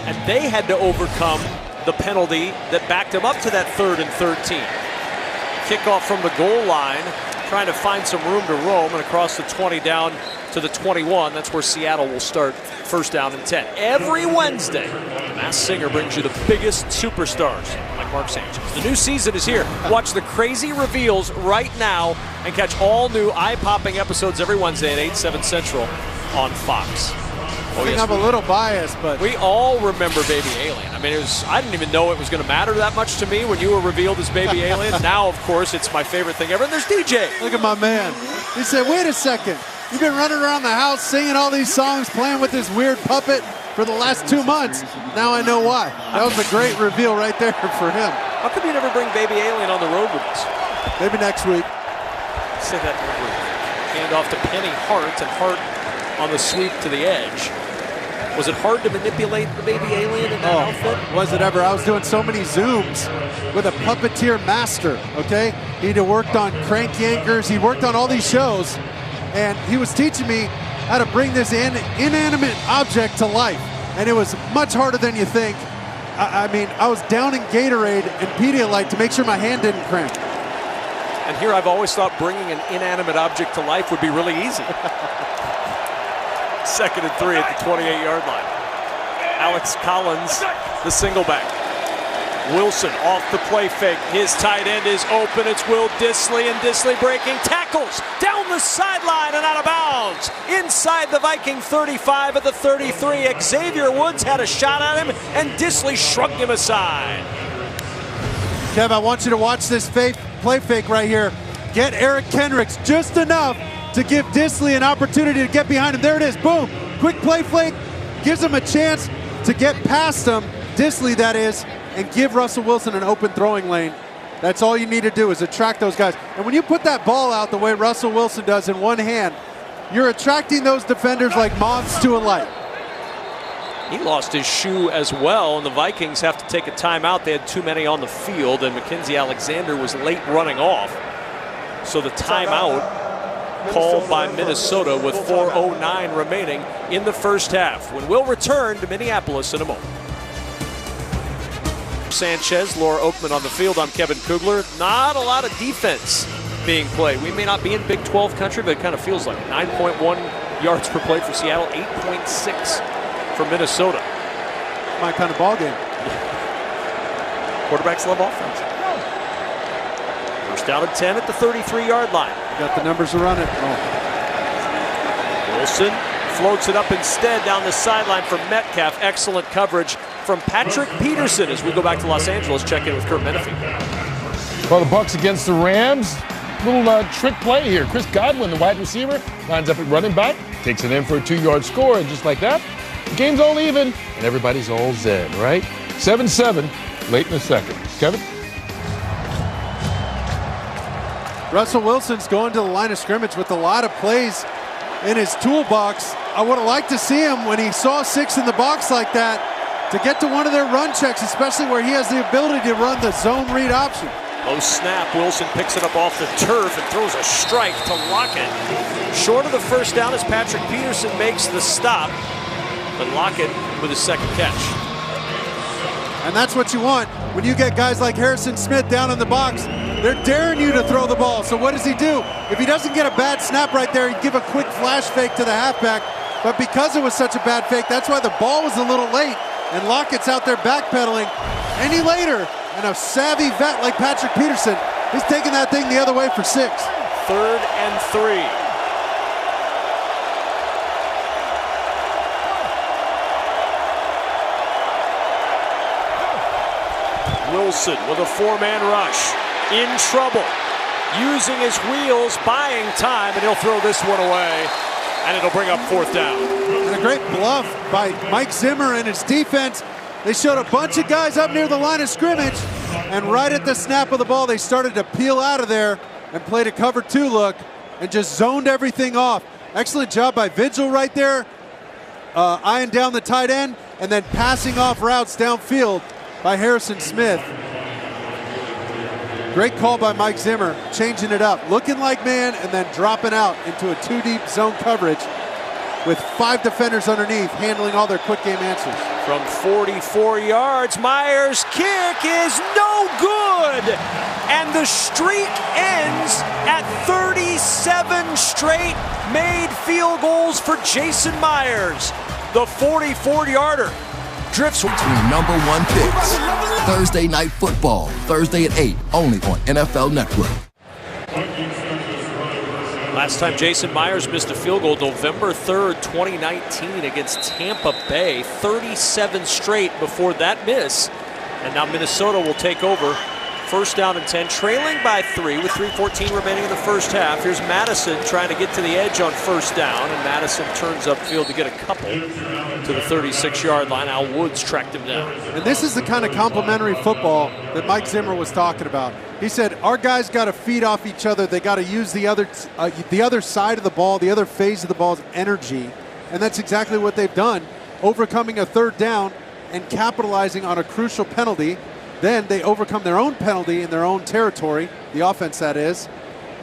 And they had to overcome the penalty that backed them up to that 3rd and 13. Kickoff from the goal line, trying to find some room to roam, and across the 20 down to the 21. That's where Seattle will start 1st down and 10. Every Wednesday, The Masked Singer brings you the biggest superstars, like Mark Sanchez. The new season is here. Watch the crazy reveals right now and catch all new eye-popping episodes every Wednesday at 8, 7 Central on Fox. I think I'm a little biased, but we all remember Baby Alien. I mean, I didn't even know it was going to matter that much to me when you were revealed as Baby Alien. Now, of course, it's my favorite thing ever. And there's DJ. Look at my man. He said, wait a second. You've been running around the house singing all these songs, playing with this weird puppet for the last 2 months. Now I know why. That was a great reveal right there for him. How come you never bring Baby Alien on the road with us? Maybe next week. Say that every week. Hand off to Penny Hart, and Hart on the sweep to the edge. Was it hard to manipulate the Baby Alien in that outfit? Was it ever? I was doing so many Zooms with a puppeteer master, okay? He'd worked on Crank Yankers. He worked on all these shows. And he was teaching me how to bring this inanimate object to life. And it was much harder than you think. I mean, I was downing Gatorade and Pedialyte to make sure my hand didn't cramp. And here I've always thought bringing an inanimate object to life would be really easy. 2nd and 3 at the 28-yard line. Alex Collins, the single back. Wilson off the play fake. His tight end is open. It's Will Dissly, and Dissly breaking tackles down the sideline and out of bounds. Inside the Viking 35 at the 33. Xavier Woods had a shot at him, and Dissly shrugged him aside. Kev, I want you to watch this play fake right here. Get Eric Kendricks just enough to give Dissly an opportunity to get behind him. There it is, boom. Quick play fake, gives him a chance to get past him, Dissly that is, and give Russell Wilson an open throwing lane. That's all you need to do is attract those guys. And when you put that ball out the way Russell Wilson does in one hand, you're attracting those defenders like moths to a light. He lost his shoe as well, and the Vikings have to take a timeout. They had too many on the field, and Mackenzie Alexander was late running off. So the timeout called by Minnesota with 4:09 remaining in the first half, when we'll return to Minneapolis in a moment. Sanchez, Laura Oakman on the field. I'm Kevin Kugler. Not a lot of defense being played. We may not be in Big 12 country, but it kind of feels like 9.1 yards per play for Seattle, 8.6 for Minnesota. My kind of ball game. Quarterbacks love offense. First down and 10 at the 33-yard line. You got the numbers to run it. Wilson floats it up instead down the sideline for Metcalf. Excellent coverage from Patrick Peterson as we go back to Los Angeles. Check in with Kurt Menefee. Well, the Bucs against the Rams. Little trick play here. Chris Godwin, the wide receiver, lines up at running back, takes it in for a 2-yard score, and just like that, the game's all even, and everybody's all zen, right? 7-7, late in the second. Kevin? Russell Wilson's going to the line of scrimmage with a lot of plays in his toolbox. I would have liked to see him when he saw 6 in the box like that to get to one of their run checks, especially where he has the ability to run the zone read option. Low snap, Wilson picks it up off the turf and throws a strike to Lockett. Short of the first down as Patrick Peterson makes the stop, but Lockett with his second catch. And that's what you want when you get guys like Harrison Smith down in the box. They're daring you to throw the ball. So what does he do? If he doesn't get a bad snap right there, he'd give a quick flash fake to the halfback. But because it was such a bad fake, that's why the ball was a little late. And Lockett's out there backpedaling. Any later, and a savvy vet like Patrick Peterson, he's taking that thing the other way for 6. 3rd and 3. Wilson with a 4-man rush. In trouble. Using his wheels, buying time, and he'll throw this one away. And it'll bring up 4th down. And a great bluff by Mike Zimmer and his defense. They showed a bunch of guys up near the line of scrimmage, and right at the snap of the ball, they started to peel out of there and played a cover 2 look and just zoned everything off. Excellent job by Vigil right there, eyeing down the tight end, and then passing off routes downfield by Harrison Smith. Great call by Mike Zimmer, changing it up, looking like man, and then dropping out into a 2-deep zone coverage with 5 defenders underneath, handling all their quick game answers. From 44 yards, Myers' kick is no good. And the streak ends at 37 straight made field goals for Jason Myers. The 44-yarder drifts between #1 picks. Thursday Night Football, Thursday at 8, only on NFL Network. Last time Jason Myers missed a field goal, November 3rd, 2019 against Tampa Bay. 37 straight before that miss. And now Minnesota will take over. First down and 10, trailing by 3 with 3:14 remaining in the first half. Here's Madison trying to get to the edge on first down, and Madison turns upfield to get a couple to the 36-yard line. Al Woods tracked him down. And this is the kind of complementary football that Mike Zimmer was talking about. He said, our guys got to feed off each other. They got to use the other side of the ball, the other phase of the ball's energy. And that's exactly what they've done, overcoming a 3rd down and capitalizing on a crucial penalty. Then they overcome their own penalty in their own territory, the offense that is.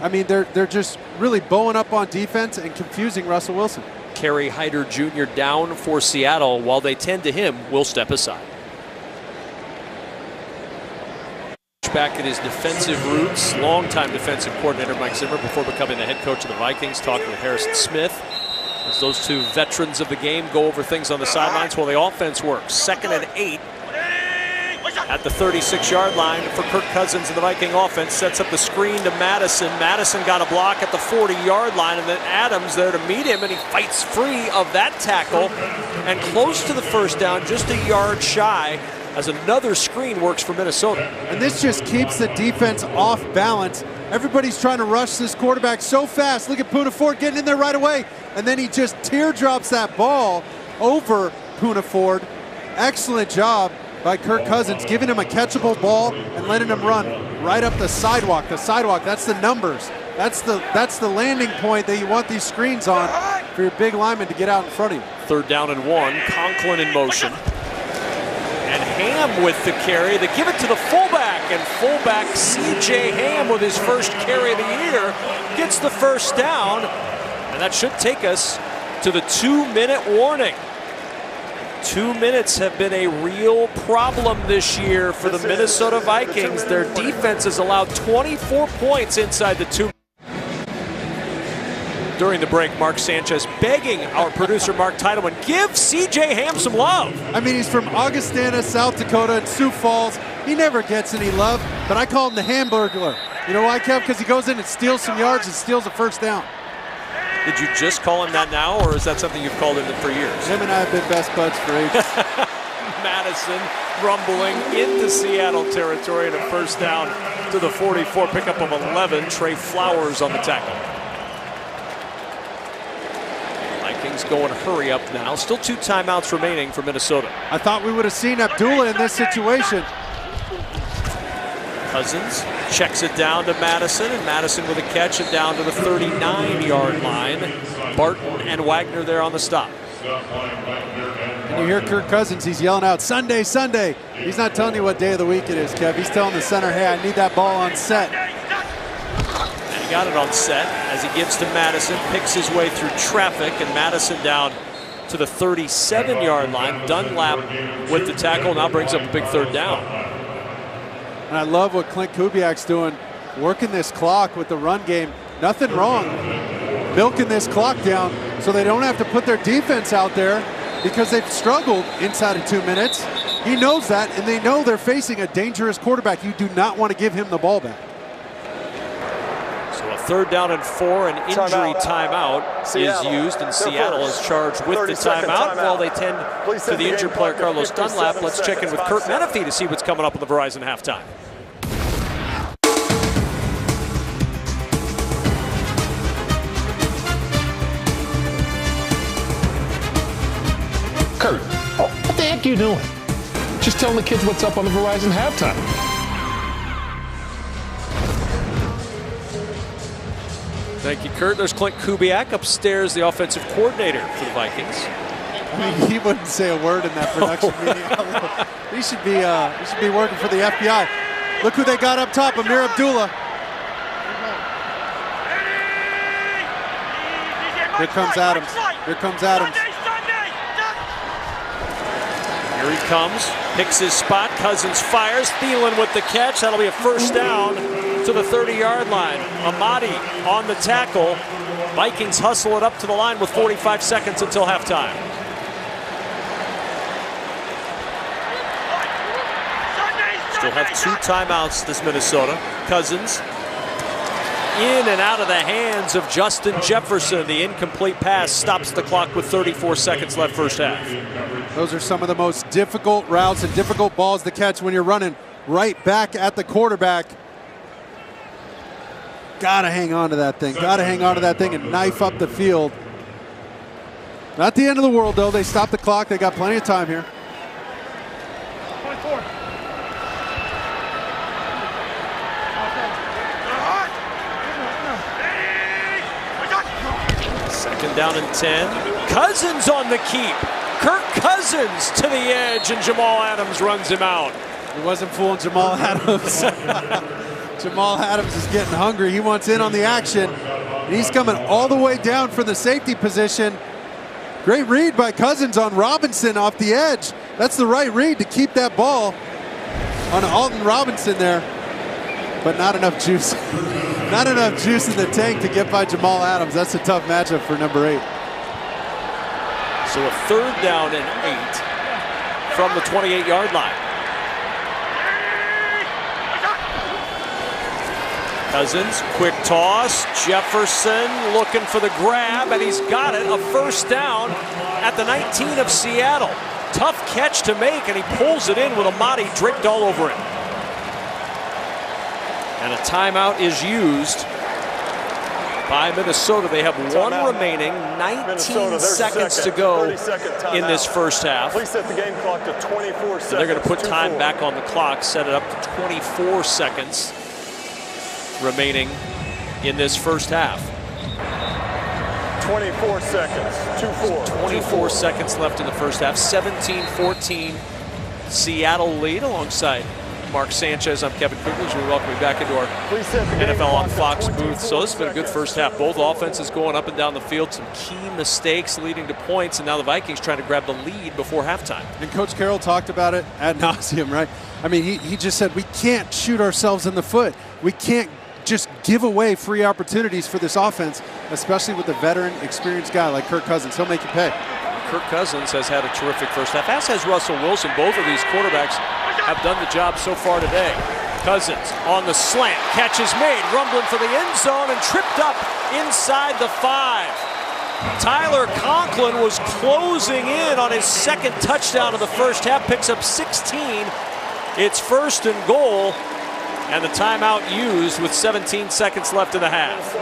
I mean, they're just really bowing up on defense and confusing Russell Wilson. Kerry Hyder Jr. down for Seattle. While they tend to him, will step aside. Back at his defensive roots, longtime defensive coordinator Mike Zimmer before becoming the head coach of the Vikings, talking with Harrison Smith as those two veterans of the game go over things on the sidelines while the offense works. 2nd and 8 at the 36-yard line for Kirk Cousins, and the Viking offense sets up the screen to Madison. Madison got a block at the 40-yard line, and then Adams there to meet him, and he fights free of that tackle and close to the first down, just a yard shy, as another screen works for Minnesota. And this just keeps the defense off balance. Everybody's trying to rush this quarterback so fast. Look at Poona Ford getting in there right away, and then he just teardrops that ball over Poona Ford. Excellent job by Kirk Cousins, giving him a catchable ball and letting him run right up the sidewalk. The sidewalk, that's the numbers. That's the landing point that you want these screens on. for your big lineman to get out in front of you. 3rd down and 1. Conklin in motion. And Ham with the carry. They give it to the fullback, and fullback C.J. Ham with his first carry of the year gets the first down, and that should take us to the 2-minute warning. 2 minutes have been a real problem this year for the Minnesota Vikings. Their defense has allowed 24 points inside the 2. During the break, Mark Sanchez begging our producer Mark Titleman, give C.J. Ham some love. I mean, he's from Augustana, South Dakota, and Sioux Falls. He never gets any love, but I call him the Hamburglar. You know why, Kev? Because he goes in and steals some yards and steals a first down. Did you just call him that now, or is that something you've called him for years? Him and I have been best buds for ages. Madison rumbling into Seattle territory and a first down to the 44, pickup of 11. Trey Flowers on the tackle. Vikings going hurry up now. Still 2 timeouts remaining for Minnesota. I thought we would have seen Abdullah in this situation. Cousins checks it down to Madison, and Madison with a catch and down to the 39-yard line. Barton and Wagner there on the stop. And you hear Kirk Cousins, he's yelling out, Sunday, Sunday. He's not telling you what day of the week it is, Kev. He's telling the center, hey, I need that ball on set. And he got it on set as he gives to Madison, picks his way through traffic, and Madison down to the 37-yard line. Dunlap with the tackle, now brings up a big 3rd down. And I love what Clint Kubiak's doing, working this clock with the run game. Nothing wrong milking this clock down so they don't have to put their defense out there because they've struggled inside of 2 minutes. He knows that, and they know they're facing a dangerous quarterback. You do not want to give him the ball back. So a 3rd down and 4, an injury timeout is used, and Seattle is charged with the timeout while they tend to the injured player Carlos Dunlap. Let's check in with Kurt Menefee to see what's coming up on the Verizon halftime. Kurt, what the heck are you doing? Just telling the kids what's up on the Verizon halftime. Thank you, Kurt. There's Clint Kubiak upstairs, the offensive coordinator for the Vikings. I mean, he wouldn't say a word in that production meeting. He should be working for the FBI. Look who they got up top, Amir Abdullah. Here comes Adams. Here comes Adams. Here he comes, picks his spot. Cousins fires. Thielen with the catch. That'll be a first down to the 30-yard line. Amadi on the tackle. Vikings hustle it up to the line with 45 seconds until halftime. Still have 2 timeouts, this Minnesota. Cousins in and out of the hands of Justin Jefferson. The incomplete pass stops the clock with 34 seconds left first half. Those are some of the most difficult routes and difficult balls to catch when you're running right back at the quarterback. Gotta hang on to that thing. Gotta hang on to that thing and knife up the field. Not the end of the world, though. They stopped the clock. They got plenty of time here. 24. Second down and 10. Cousins on the keep. Kirk Cousins to the edge, and Jamal Adams runs him out. He wasn't fooling Jamal Adams. Jamal Adams is getting hungry. He wants in on the action. And he's coming all the way down from the safety position. Great read by Cousins on Robinson off the edge. That's the right read to keep that ball on Alton Robinson there. But not enough juice. Not enough juice in the tank to get by Jamal Adams. That's a tough matchup for number 8. So a 3rd down and 8 from the 28-yard line. Cousins, quick toss. Jefferson looking for the grab, and he's got it. A first down at the 19 of Seattle. Tough catch to make, and he pulls it in with Amadi draped all over it. And a timeout is used by Minnesota. They have 1 remaining, 19 seconds to go in this first half. Please set the game clock to 24 seconds. And they're going to put time back on the clock, set it up to 24 seconds remaining in this first half. 24 seconds. 2-4. 24 seconds left in the first half. 17-14 Seattle lead alongside Mark Sanchez. I'm Kevin Kugler. We welcome you back into our NFL on Fox booth. So this has been a good first half. Both offenses going up and down the field. Some key mistakes leading to points. And now the Vikings trying to grab the lead before halftime. And Coach Carroll talked about it ad nauseum, right? I mean, he just said we can't shoot ourselves in the foot. We can't just give away free opportunities for this offense, especially with a veteran, experienced guy like Kirk Cousins. He'll make you pay. Kirk Cousins has had a terrific first half, as has Russell Wilson. Both of these quarterbacks have done the job so far today. Cousins on the slant, catch is made, rumbling for the end zone and tripped up inside the 5. Tyler Conklin was closing in on his second touchdown of the first half, picks up 16. It's 1st and goal, and the timeout used with 17 seconds left in the half.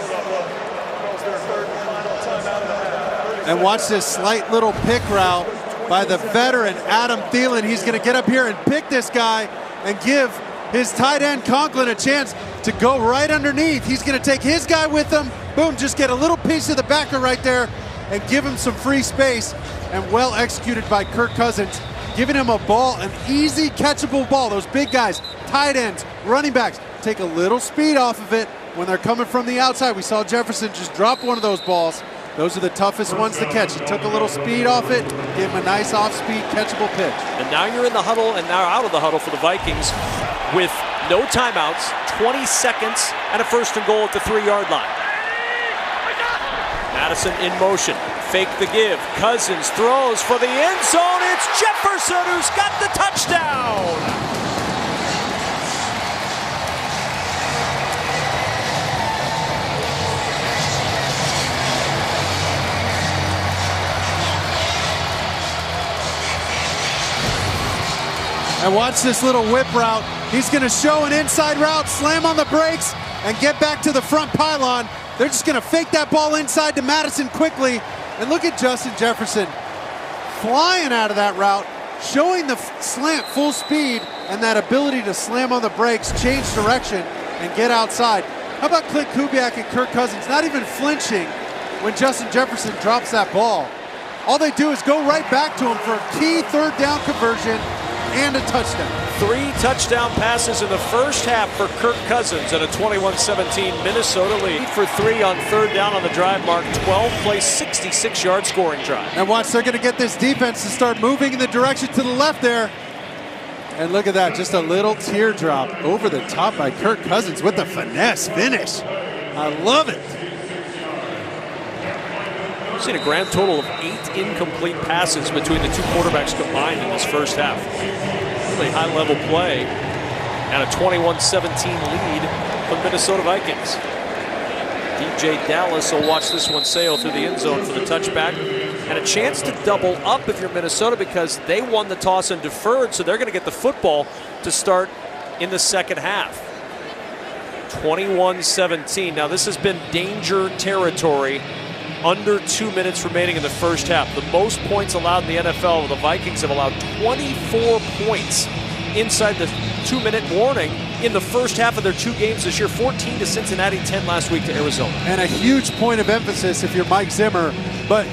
And watch this slight little pick route by the veteran Adam Thielen. He's going to get up here and pick this guy and give his tight end Conklin a chance to go right underneath. He's going to take his guy with him. Boom, just get a little piece of the backer right there and give him some free space. And well executed by Kirk Cousins, giving him a ball, an easy catchable ball. Those big guys, tight ends, running backs, take a little speed off of it when they're coming from the outside. We saw Jefferson just drop one of those balls. Those are the toughest ones to catch. He took a little speed off it, gave him a nice off-speed catchable pitch. And now you're in the huddle and now out of the huddle for the Vikings with no timeouts, 20 seconds, and a 1st and goal at the 3-yard line. Madison in motion, fake the give. Cousins throws for the end zone. It's Jefferson who's got the touchdown. And watch this little whip route. He's going to show an inside route, slam on the brakes, and get back to the front pylon. They're just going to fake that ball inside to Madison quickly. And look at Justin Jefferson flying out of that route, showing the slant full speed and that ability to slam on the brakes, change direction, and get outside. How about Clint Kubiak and Kirk Cousins not even flinching when Justin Jefferson drops that ball? All they do is go right back to him for a key 3rd down conversion and a touchdown. 3 touchdown passes in the first half for Kirk Cousins and a 21-17 Minnesota lead for 3 on 3rd down on the drive mark. 12-play, 66-yard scoring drive. And watch, they're going to get this defense to start moving in the direction to the left there. And look at that, just a little teardrop over the top by Kirk Cousins with the finesse finish. I love it. We've seen a grand total of 8 incomplete passes between the two quarterbacks combined in this first half. Really high-level play and a 21-17 lead for the Minnesota Vikings. DJ Dallas will watch this one sail through the end zone for the touchback. And a chance to double up if you're Minnesota because they won the toss and deferred, so they're going to get the football to start in the second half. 21-17. Now this has been danger territory. Under 2 minutes remaining in the first half. The most points allowed in the NFL. The Vikings have allowed 24 points inside the 2-minute warning in the first half of their 2 games this year. 14 to Cincinnati, 10 last week to Arizona. And a huge point of emphasis if you're Mike Zimmer. But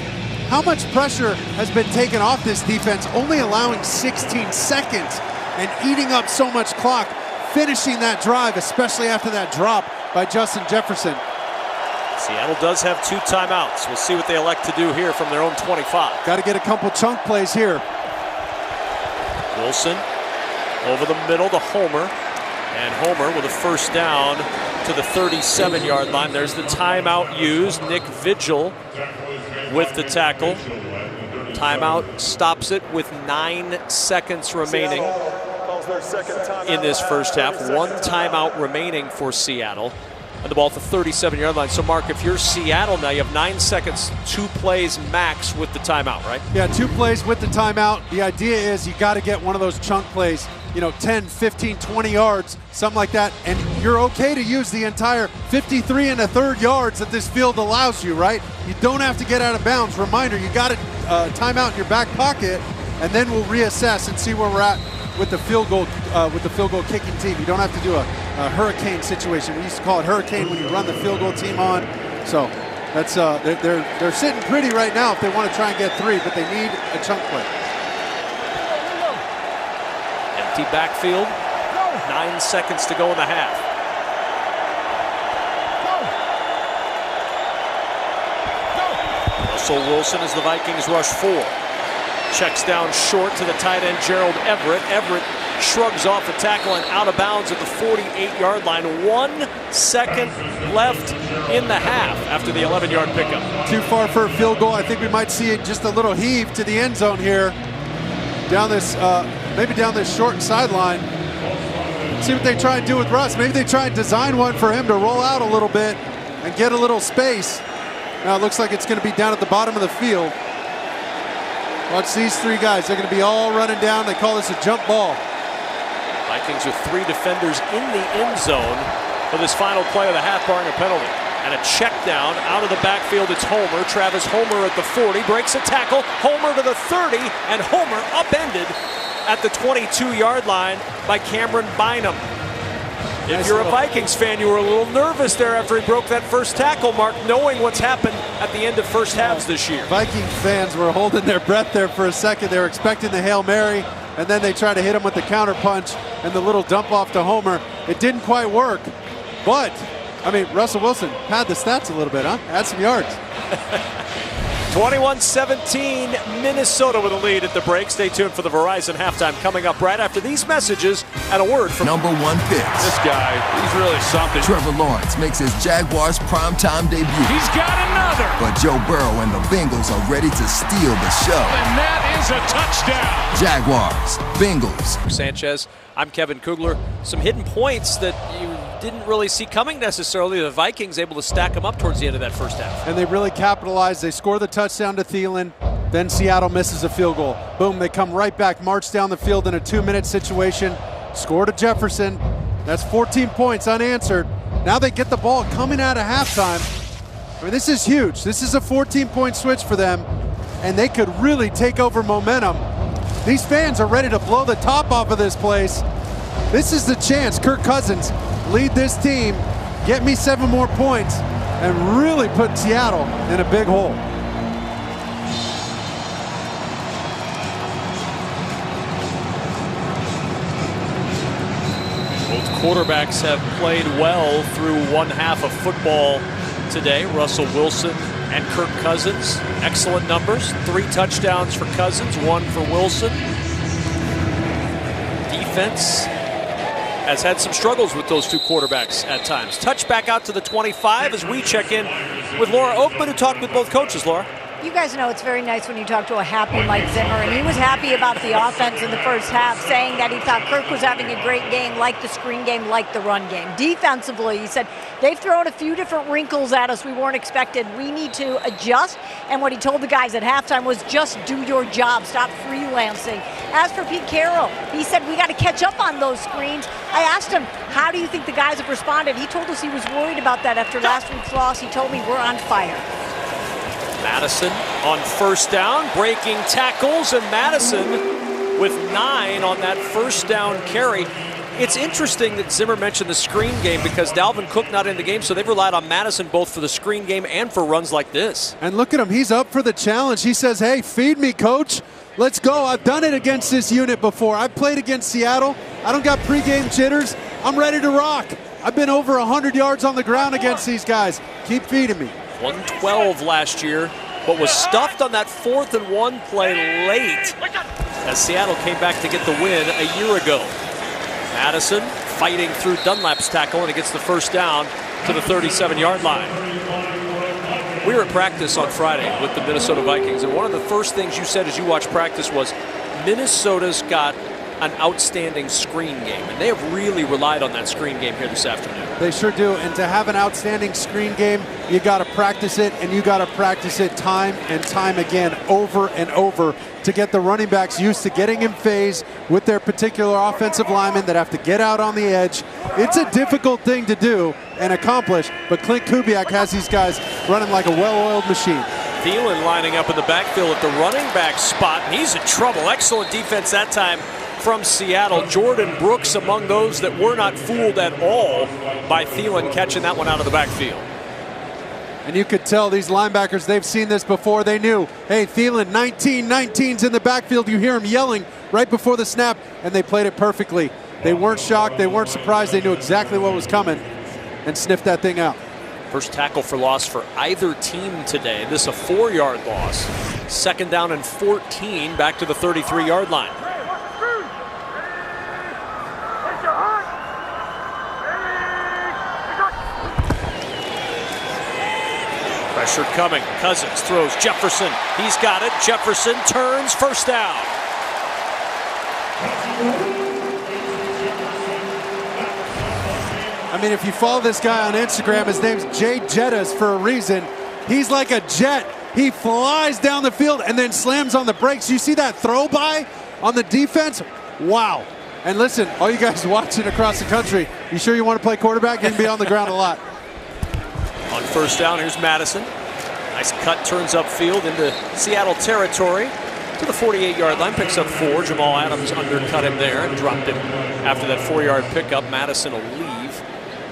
how much pressure has been taken off this defense, only allowing 16 seconds and eating up so much clock, finishing that drive, especially after that drop by Justin Jefferson. Seattle does have 2 timeouts. We'll see what they elect to do here from their own 25. Got to get a couple chunk plays here. Wilson over the middle to Homer. And Homer with a 1st down to the 37-yard line. There's the timeout used. Nick Vigil with the tackle. Timeout stops it with 9 seconds remaining in this first half. 1 timeout remaining for Seattle. And the ball at the 37-yard line. So, Mark, if you're Seattle now, you have 9 seconds, 2 plays max with the timeout, right? Yeah, 2 plays with the timeout. The idea is you got to get one of those chunk plays, 10, 15, 20 yards, something like that. And you're okay to use the entire 53 1/3 yards that this field allows you, right? You don't have to get out of bounds. Reminder, you got a timeout in your back pocket, and then we'll reassess and see where we're at with the field goal kicking team. You don't have to do a hurricane situation. We used to call it hurricane when you run the field goal team on. So They're sitting pretty right now if they want to try and get 3, but they need a chunk play. Empty backfield. 9 seconds to go in the half. Russell Wilson as the Vikings rush 4. Checks down short to the tight end Gerald Everett. Everett shrugs off the tackle and out of bounds at the 48-yard line. 1 second left in the half after the 11-yard pickup. Too far for a field goal. I think we might see just a little heave to the end zone here. Down this, maybe down this short sideline. See what they try and do with Russ. Maybe they try and design one for him to roll out a little bit and get a little space. Now it looks like it's going to be down at the bottom of the field. Watch these 3 guys. They're going to be all running down. They call this a jump ball. Vikings with 3 defenders in the end zone for this final play of the half, barring a penalty. And a check down out of the backfield. It's Homer. Travis Homer at the 40. Breaks a tackle. Homer to the 30. And Homer upended at the 22-yard line by Cameron Bynum. If you're a Vikings fan, you were a little nervous there after he broke that first tackle, Mark, knowing what's happened at the end of first halves this year. Viking fans were holding their breath there for a second. They were expecting the Hail Mary, and then they tried to hit him with the counter punch and the little dump off to Homer. It didn't quite work, but, I mean, Russell Wilson pad the stats a little bit, huh? Add some yards. 21-17, Minnesota with a lead at the break. Stay tuned for the Verizon halftime coming up right after these messages and a word from #1 picks. This guy, he's really something. Trevor Lawrence makes his Jaguars primetime debut. He's got another. But Joe Burrow and the Bengals are ready to steal the show. And that is a touchdown. Jaguars, Bengals. Sanchez, I'm Kevin Kugler. Some hidden points that you didn't really see coming necessarily. The Vikings able to stack them up towards the end of that first half. And they really capitalized. They score the touchdown to Thielen. Then Seattle misses a field goal. Boom, they come right back, march down the field in a 2-minute situation. Score to Jefferson. That's 14 points unanswered. Now they get the ball coming out of halftime. I mean, this is huge. This is a 14-point switch for them, and they could really take over momentum. These fans are ready to blow the top off of this place. This is the chance. Kirk Cousins, lead this team, get me 7 more points, and really put Seattle in a big hole. Both quarterbacks have played well through one half of football today. Russell Wilson and Kirk Cousins. Excellent numbers. 3 touchdowns for Cousins, 1 for Wilson. Defense has had some struggles with those 2 quarterbacks at times. Touch back out to the 25 as we check in with Laura Oakman, who talked with both coaches. Laura? You guys know it's very nice when you talk to a happy Mike Zimmer, and he was happy about the offense in the first half, saying that he thought Kirk was having a great game, like the screen game, like the run game. Defensively, he said, they've thrown a few different wrinkles at us we weren't expected. We need to adjust, and what he told the guys at halftime was just do your job, stop freelancing. As for Pete Carroll, he said, we got to catch up on those screens. I asked him, how do you think the guys have responded? He told us he was worried about that after last week's loss. He told me we're on fire. Madison on first down, breaking tackles, and Madison with 9 on that first down carry. It's interesting that Zimmer mentioned the screen game because Dalvin Cook not in the game, so they've relied on Madison both for the screen game and for runs like this. And look at him, he's up for the challenge. He says, hey, feed me, coach. Let's go. I've done it against this unit before. I've played against Seattle. I don't got pregame jitters. I'm ready to rock. I've been over 100 yards on the ground against these guys. Keep feeding me. 112 last year, but was stuffed on that 4th and 1 play late as Seattle came back to get the win a year ago. Madison fighting through Dunlap's tackle, and he gets the first down to the 37-yard line. We were at practice on Friday with the Minnesota Vikings, and one of the first things you said as you watched practice was Minnesota's got an outstanding screen game, and they have really relied on that screen game here this afternoon. They sure do, and to have an outstanding screen game, you got to practice it, and you got to practice it time and time again, over and over, to get the running backs used to getting in phase with their particular offensive linemen that have to get out on the edge. It's a difficult thing to do and accomplish, but Clint Kubiak has these guys running like a well-oiled machine. Thielen lining up in the backfield at the running back spot, and he's in trouble. Excellent defense that time from Seattle. Jordan Brooks among those that were not fooled at all by Thielen catching that one out of the backfield. And you could tell these linebackers, they've seen this before. They knew, hey, Thielen, 19's in the backfield. You hear him yelling right before the snap, and they played it perfectly. They weren't shocked. They weren't surprised. They knew exactly what was coming and sniffed that thing out. First tackle for loss for either team today. This a 4-yard loss. Second down and 14, back to the 33-yard line. Pressure coming. Cousins throws. Jefferson. He's got it. Jefferson turns. First down. I mean, if you follow this guy on Instagram, his name's Jay Jettas for a reason. He's like a jet. He flies down the field and then slams on the brakes. You see that throw by on the defense? Wow. And listen, all you guys watching across the country, you sure you want to play quarterback? You can be on the ground a lot. On first down, here's Madison. Nice cut, turns upfield into Seattle territory to the 48-yard line, picks up 4. Jamal Adams undercut him there and dropped him after that 4-yard pickup. Madison will leave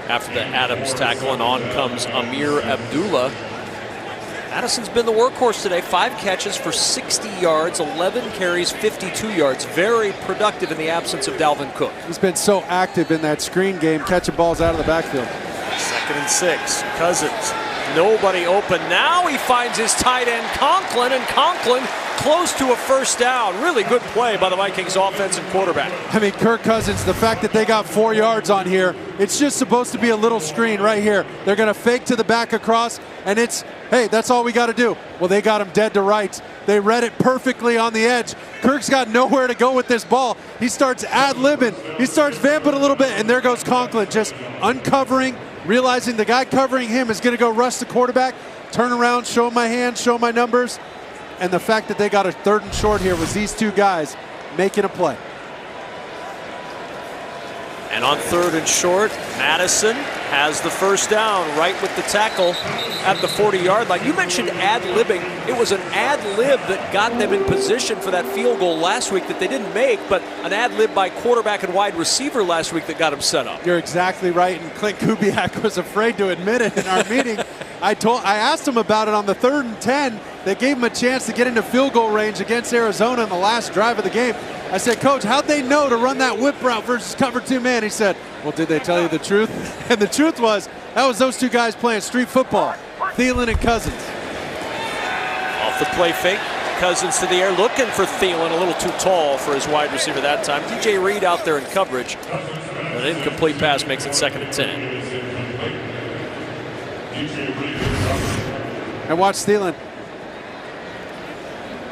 after the Adams tackle, and on comes Amir Abdullah. Madison's been the workhorse today. 5 catches for 60 yards, 11 carries, 52 yards. Very productive in the absence of Dalvin Cook. He's been so active in that screen game, catching balls out of the backfield. 2nd and 6. Cousins. Nobody open. Now he finds his tight end, Conklin, and Conklin close to a first down. Really good play by the Vikings offense and quarterback. I mean, Kirk Cousins, the fact that they got 4 yards on here, it's just supposed to be a little screen right here. They're going to fake to the back across, and it's, hey, that's all we got to do. Well, they got him dead to rights. They read it perfectly on the edge. Kirk's got nowhere to go with this ball. He starts ad-libbing. He starts vamping a little bit, and there goes Conklin, just uncovering, realizing the guy covering him is going to go rush the quarterback, turn around, show my hands, show my numbers. And the fact that they got a 3rd and short here was these 2 guys making a play. And on 3rd and short, Madison has the first down right with the tackle at the 40-yard line. You mentioned ad-libbing. It was an ad-lib that got them in position for that field goal last week that they didn't make, but an ad-lib by quarterback and wide receiver last week that got him set up. You're exactly right, and Clint Kubiak was afraid to admit it in our meeting. I asked him about it on the 3rd and 10. They gave him a chance to get into field goal range against Arizona in the last drive of the game. I said, Coach, how'd they know to run that whip route versus cover 2 man? He said, well, did they tell you the truth? And the truth was, that was those 2 guys playing street football, Thielen and Cousins. Off the play fake, Cousins to the air, looking for Thielen, a little too tall for his wide receiver that time. DJ Reed out there in coverage. An incomplete pass makes it 2nd and 10. And watch Thielen.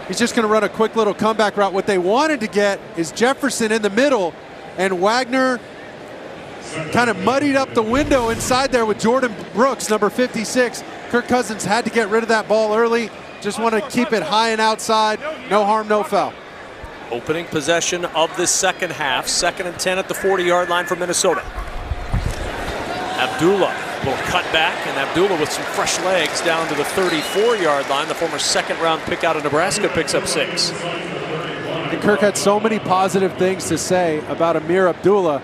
He's just going to run a quick little comeback route. What they wanted to get is Jefferson in the middle, and Wagner kind of muddied up the window inside there with Jordan Brooks, number 56. Kirk Cousins had to get rid of that ball early. Just want to keep it high and outside. No harm, no foul. Opening possession of the second half. 2nd and 10 at the 40-yard line for Minnesota. Abdullah will cut back, and Abdullah with some fresh legs down to the 34-yard line. The former 2nd-round pick out of Nebraska picks up 6. And Kirk had so many positive things to say about Amir Abdullah,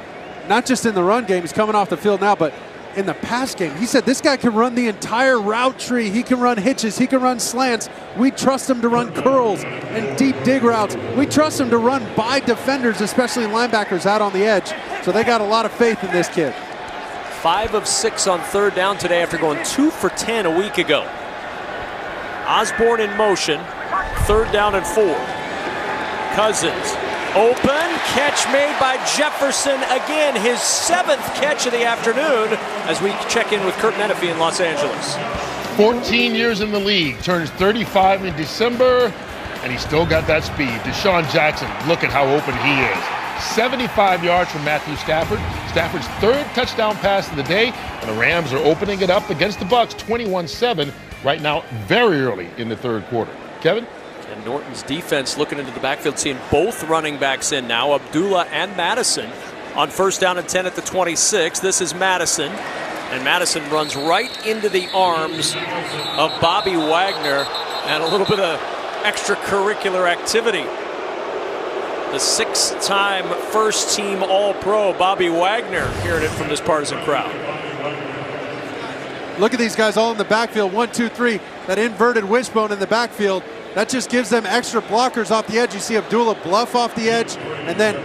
not just in the run game, he's coming off the field now, but in the pass game. He said this guy can run the entire route tree. He can run hitches. He can run slants. We trust him to run curls and deep dig routes. We trust him to run by defenders, especially linebackers out on the edge. So they got a lot of faith in this kid. 5 of 6 on 3rd down today after going 2 for 10 a week ago. Osborne in motion, 3rd down and 4. Cousins, open, catch made by Jefferson again, his 7th catch of the afternoon as we check in with Kurt Menefee in Los Angeles. 14 years in the league, turns 35 in December, and he's still got that speed. Deshaun Jackson, look at how open he is. 75 yards from Matthew Stafford. Stafford's 3rd touchdown pass of the day, and the Rams are opening it up against the Bucs 21-7 right now, very early in the 3rd quarter. Kevin? And Norton's defense looking into the backfield, seeing both running backs in now, Abdullah and Madison. On 1st down and 10 at the 26, this is Madison. And Madison runs right into the arms of Bobby Wagner, and a little bit of extracurricular activity. The 6-time first-team All-Pro Bobby Wagner hearing it from this partisan crowd. Look at these guys all in the backfield. 1, 2, 3. That inverted wishbone in the backfield. That just gives them extra blockers off the edge. You see Abdullah bluff off the edge, and then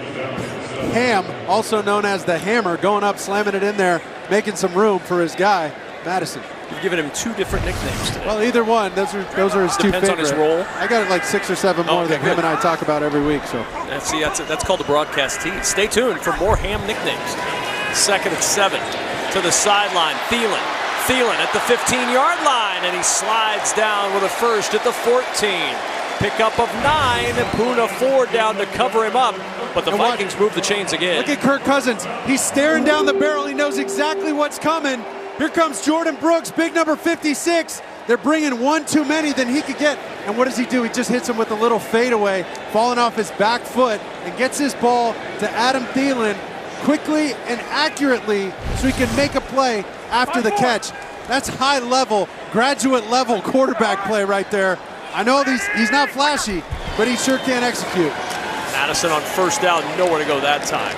Ham, also known as the Hammer, going up, slamming it in there, making some room for his guy, Madison. You've given him 2 different nicknames today. Well, either one. Those are his 2 Depends favorite. on his role. I got like 6 or 7 more that him and I talk about every week. So that's called the broadcast tease. Stay tuned for more Ham nicknames. 2nd and 7 to the sideline. Thielen at the 15-yard line, and he slides down with a first at the 14. Pickup of 9, Puna 4 down to cover him up, but the Vikings move the chains again. Look at Kirk Cousins. He's staring down the barrel. He knows exactly what's coming. Here comes Jordan Brooks, big number 56. They're bringing 1 too many than he could get. And what does he do? He just hits him with a little fadeaway, falling off his back foot, and gets his ball to Adam Thielen quickly and accurately so he can make a play after the catch. That's high level, graduate level quarterback play right there. I know he's not flashy, but he sure can execute. Madison on first down, nowhere to go that time.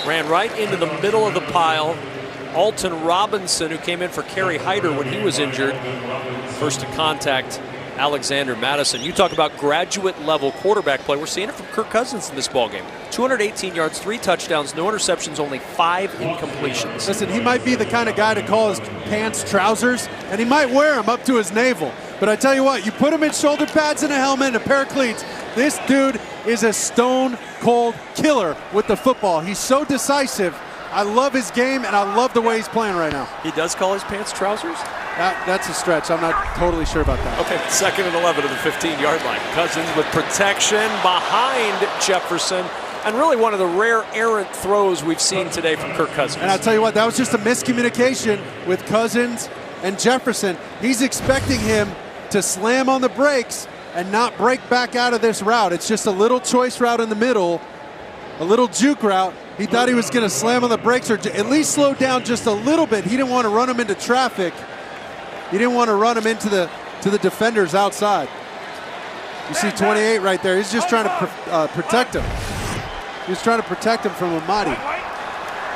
Ran right into the middle of the pile. Alton Robinson, who came in for Kerry Hyder when he was injured, first to contact Alexander Madison. You talk about graduate level quarterback play. We're seeing it from Kirk Cousins in this ballgame. 218 yards, 3 touchdowns, no interceptions, only 5 incompletions. Listen, he might be the kind of guy to call his pants trousers, and he might wear them up to his navel. But I tell you what, you put him in shoulder pads and a helmet and a pair of cleats, this dude is a stone-cold killer with the football. He's so decisive. I love his game, and I love the way he's playing right now. He does call his pants trousers? That's a stretch. I'm not totally sure about that. Okay, 2nd and 11 to the 15-yard line. Cousins with protection behind Jefferson, and really one of the rare errant throws we've seen today from Kirk Cousins. And I'll tell you what, that was just a miscommunication with Cousins and Jefferson. He's expecting him to slam on the brakes and not break back out of this route. It's just a little choice route in the middle, a little juke route. He thought he was going to slam on the brakes or at least slow down just a little bit. He didn't want to run him into traffic. He didn't want to run him into the defenders outside. You see 28 right there. He's just trying to protect him. He's trying to protect him from Amadi.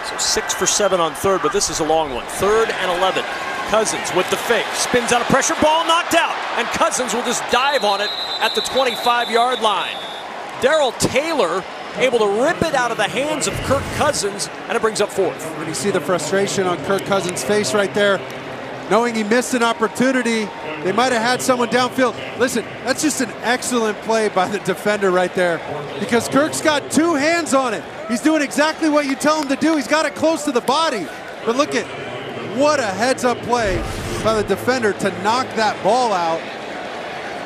So 6 for 7 on 3rd, but this is a long one. 3rd and 11. Cousins with the fake, spins out of pressure, ball knocked out, and Cousins will just dive on it at the 25-yard line. Darrell Taylor able to rip it out of the hands of Kirk Cousins, and it brings up 4th. When you see the frustration on Kirk Cousins' face right there, knowing he missed an opportunity, they might have had someone downfield. Listen, that's just an excellent play by the defender right there, because Kirk's got 2 hands on it. He's doing exactly what you tell him to do. He's got it close to the body. But look at what a heads-up play by the defender to knock that ball out.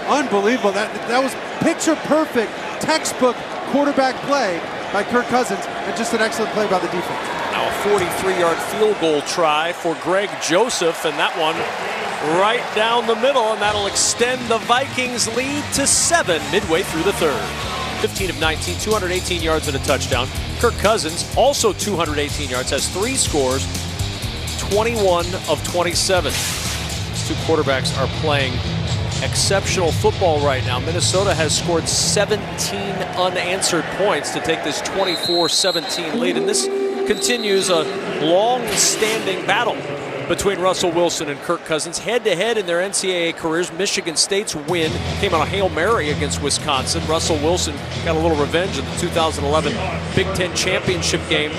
Unbelievable. That was picture-perfect, textbook quarterback play by Kirk Cousins, and just an excellent play by the defense. Now a 43-yard field goal try for Greg Joseph, and that one right down the middle, and that'll extend the Vikings lead to 7 midway through the 3rd. 15 of 19, 218 yards and a touchdown. Kirk Cousins, also 218 yards, has 3 scores, 21 of 27. These 2 quarterbacks are playing exceptional football right now. Minnesota has scored 17 unanswered points to take this 24-17 lead, and this continues a long-standing battle between Russell Wilson and Kirk Cousins. Head-to-head in their NCAA careers, Michigan State's win came on a Hail Mary against Wisconsin. Russell Wilson got a little revenge in the 2011 Big Ten championship game.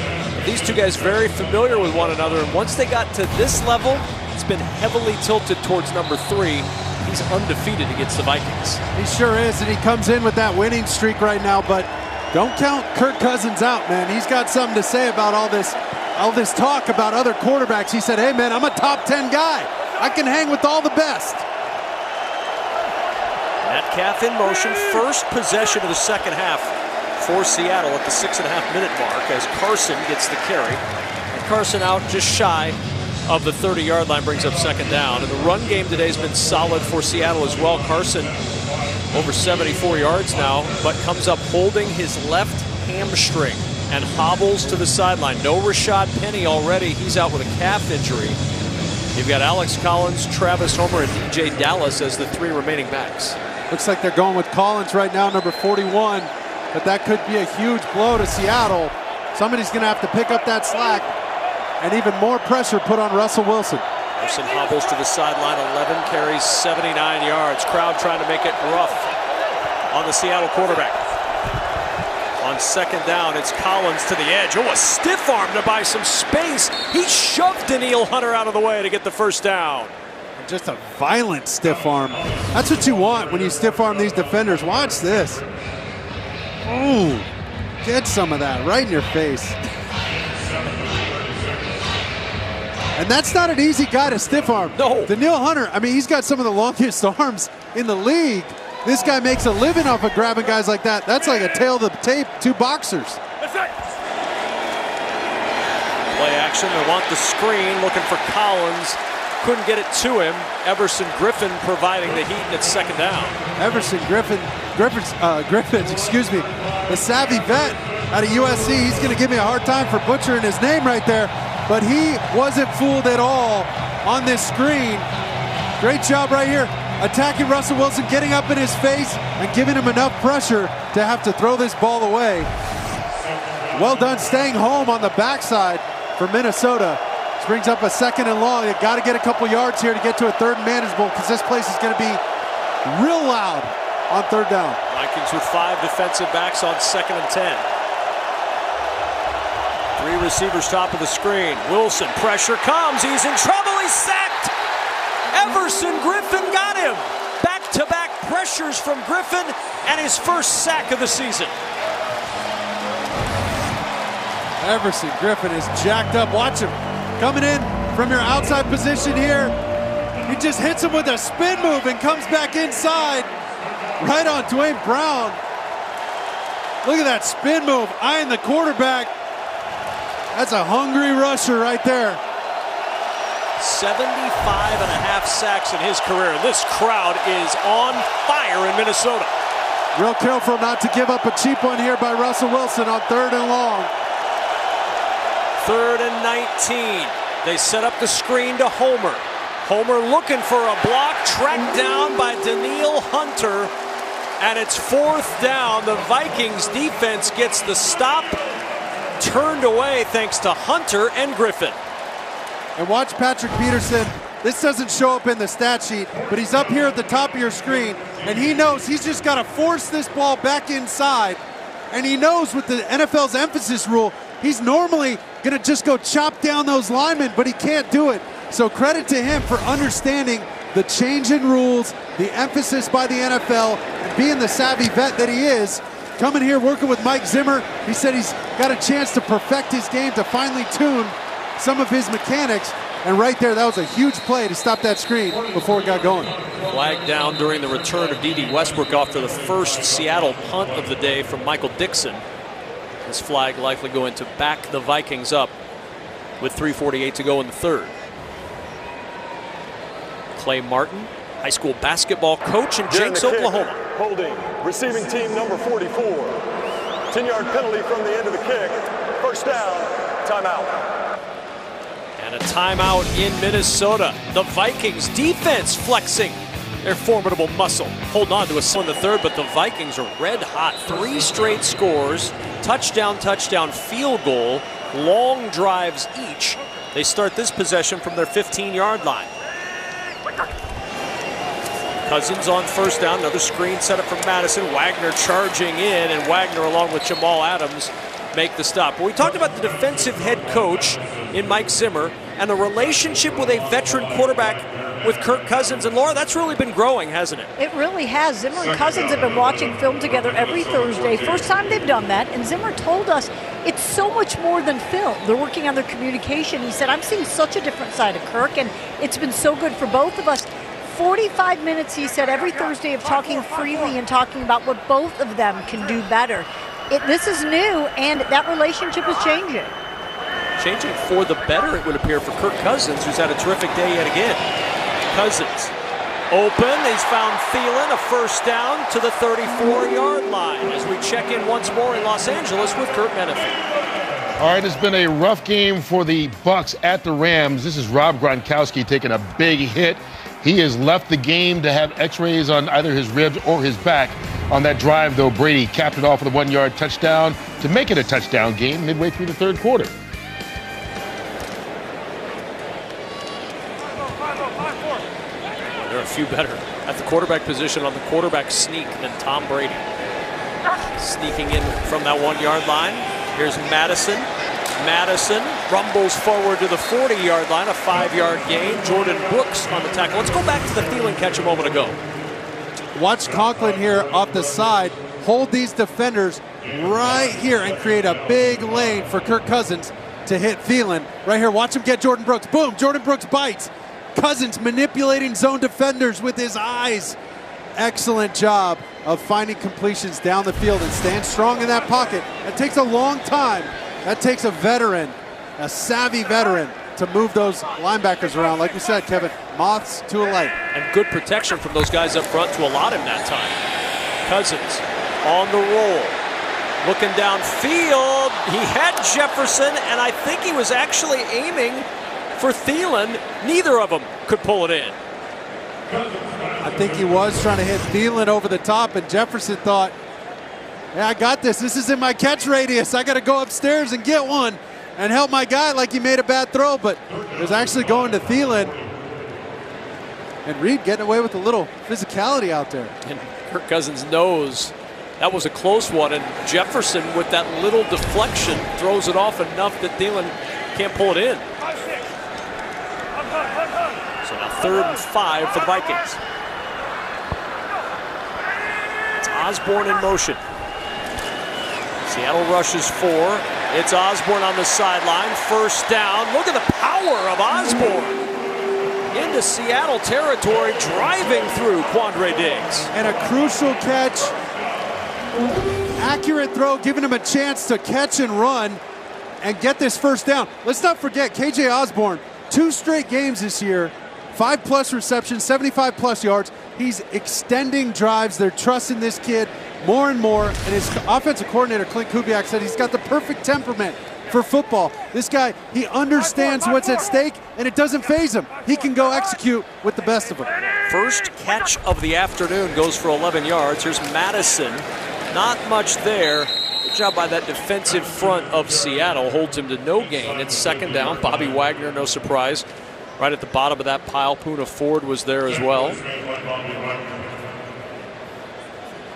These 2 guys very familiar with one another, and once they got to this level, it's been heavily tilted towards number 3. He's undefeated against the Vikings. He sure is, and he comes in with that winning streak right now, but don't count Kirk Cousins out, man. He's got something to say about all this talk about other quarterbacks. He said, hey, man, I'm a top 10 guy. I can hang with all the best. Metcalf in motion, first possession of the 2nd half for Seattle at the 6.5-minute mark as Carson gets the carry. And Carson out just shy of the 30-yard line, brings up 2nd down. And the run game today has been solid for Seattle as well. Carson over 74 yards now, but comes up holding his left hamstring and hobbles to the sideline. No Rashad Penny already. He's out with a calf injury. You've got Alex Collins, Travis Homer, and DJ Dallas as the 3 remaining backs. Looks like they're going with Collins right now, number 41, but that could be a huge blow to Seattle. Somebody's going to have to pick up that slack, and even more pressure put on Russell Wilson. Carson hobbles to the sideline, 11 carries, 79 yards. Crowd trying to make it rough on the Seattle quarterback. On second down, it's Collins to the edge. Oh, a stiff arm to buy some space. He shoved Danielle Hunter out of the way to get the first down. Just a violent stiff arm. That's what you want when you stiff arm these defenders. Watch this. Ooh, get some of that right in your face. And that's not an easy guy to stiff arm. No. Danielle Hunter, I mean, he's got some of the longest arms in the league. This guy makes a living off of grabbing guys like that. That's like a tail of the tape, two boxers. Play action, they want the screen, looking for Collins. Couldn't get it to him. Everson Griffin providing the heat, and it's second down. Everson Griffins, excuse me, the savvy vet out of USC. He's going to give me a hard time for butchering his name right there, but he wasn't fooled at all on this screen. Great job right here, attacking Russell Wilson, getting up in his face and giving him enough pressure to have to throw this ball away. Well done staying home on the backside for Minnesota. This brings up a second and long. You got to get a couple yards here to get to a third and manageable, because this place is going to be real loud on third down. Vikings with 5 defensive backs on second and 10. 3 receivers top of the screen. Wilson, pressure comes. He's in trouble. He's sacked. Everson Griffin got him. Back-to-back pressures from Griffin and his first sack of the season. Everson Griffin is jacked up. Watch him coming in from your outside position here. He just hits him with a spin move and comes back inside. Right on Dwayne Brown. Look at that spin move, eyeing the quarterback. That's a hungry rusher right there. 75.5 sacks in his career. This crowd is on fire in Minnesota. Real careful not to give up a cheap one here by Russell Wilson on third and long. 3rd and 19. They set up the screen to Homer. Homer looking for a block, tracked down by Danielle Hunter. And it's 4th down. The Vikings defense gets the stop. Turned away thanks to Hunter and Griffin. And watch Patrick Peterson. This doesn't show up in the stat sheet, but he's up here at the top of your screen, and he knows he's just got to force this ball back inside. And he knows with the NFL's emphasis rule, he's normally going to just go chop down those linemen, but he can't do it. So credit to him for understanding the change in rules, the emphasis by the NFL, and being the savvy vet that he is. Coming here working with Mike Zimmer, he said he's got a chance to perfect his game, to finally tune some of his mechanics. And right there, that was a huge play to stop that screen before it got going. Flag down during the return of D.D. Westbrook after the first Seattle punt of the day from Michael Dixon. This flag likely going to back the Vikings up with 3:48 to go in the third. Clay Martin, high school basketball coach in Jenks, Oklahoma. Holding, receiving team number 44. 10-yard penalty from the end of the kick. First down, timeout. And a timeout in Minnesota. The Vikings defense flexing their formidable muscle. Holding on to a in the third, but the Vikings are red hot. 3 straight scores, touchdown, field goal, long drives each. They start this possession from their 15-yard line. Cousins on first down, another screen set up from Madison. Wagner charging in, and Wagner along with Jamal Adams make the stop. Well, we talked about the defensive head coach in Mike Zimmer and the relationship with a veteran quarterback with Kirk Cousins. And Laura, that's really been growing, hasn't it? It really has. Zimmer and Cousins have been watching film together every Thursday. First time they've done that. And Zimmer told us it's so much more than film. They're working on their communication. He said, I'm seeing such a different side of Kirk, and it's been so good for both of us. 45 minutes, he said, every Thursday of talking freely and talking about what both of them can do better. This is new, and that relationship is changing. Changing for the better, it would appear, for Kirk Cousins, who's had a terrific day yet again. Cousins open. He's found Thielen, a first down to the 34-yard line as we check in once more in Los Angeles with Kurt Menefee. All right, it's been a rough game for the Bucs at the Rams. This is Rob Gronkowski taking a big hit. He has left the game to have x-rays on either his ribs or his back. On that drive, though, Brady capped it off with a 1-yard touchdown to make it a touchdown game midway through the third quarter. a few better at the quarterback position on the quarterback sneak than Tom Brady. Sneaking in from that 1-yard line. Here's Madison. Madison rumbles forward to the 40-yard line, a 5-yard gain. Jordan Brooks on the tackle. Let's go back to the Thielen catch a moment ago. Watch Conklin here off the side hold these defenders right here and create a big lane for Kirk Cousins to hit Thielen. Right here, watch him get Jordan Brooks. Boom, Jordan Brooks bites. Cousins manipulating zone defenders with his eyes. Excellent job of finding completions down the field and staying strong in that pocket. It takes a long time. That takes a veteran, a savvy veteran, to move those linebackers around. Like we said, Kevin, moths to a light. And good protection from those guys up front to allot him that time. Cousins on the roll. Looking downfield, he had Jefferson, and I think he was actually aiming for Thielen. Neither of them could pull it in. I think he was trying to hit Thielen over the top, and Jefferson thought, yeah, I got this. This is in my catch radius. I got to go upstairs and get one and help my guy like he made a bad throw, but it was actually going to Thielen. And Reed getting away with a little physicality out there. And Kirk Cousins knows that was a close one, and Jefferson with that little deflection throws it off enough that Thielen can't pull it in. So now 3rd and 5 for the Vikings. It's Osborne in motion. Seattle rushes 4. It's Osborne on the sideline. First down. Look at the power of Osborne into Seattle territory, driving through Quandre Diggs. And a crucial catch. Accurate throw, giving him a chance to catch and run and get this first down. Let's not forget KJ Osborne, 2 straight games this year, 5+ receptions, 75+ yards. He's extending drives. They're trusting this kid more and more. And his offensive coordinator, Clint Kubiak, said he's got the perfect temperament for football. This guy, he understands what's at stake, and it doesn't faze him. He can go execute with the best of them. First catch of the afternoon goes for 11 yards. Here's Madison. Not much there. Good job by that defensive front of Seattle. Holds him to no gain. It's 2nd down. Bobby Wagner, no surprise, right at the bottom of that pile. Poona Ford was there as well.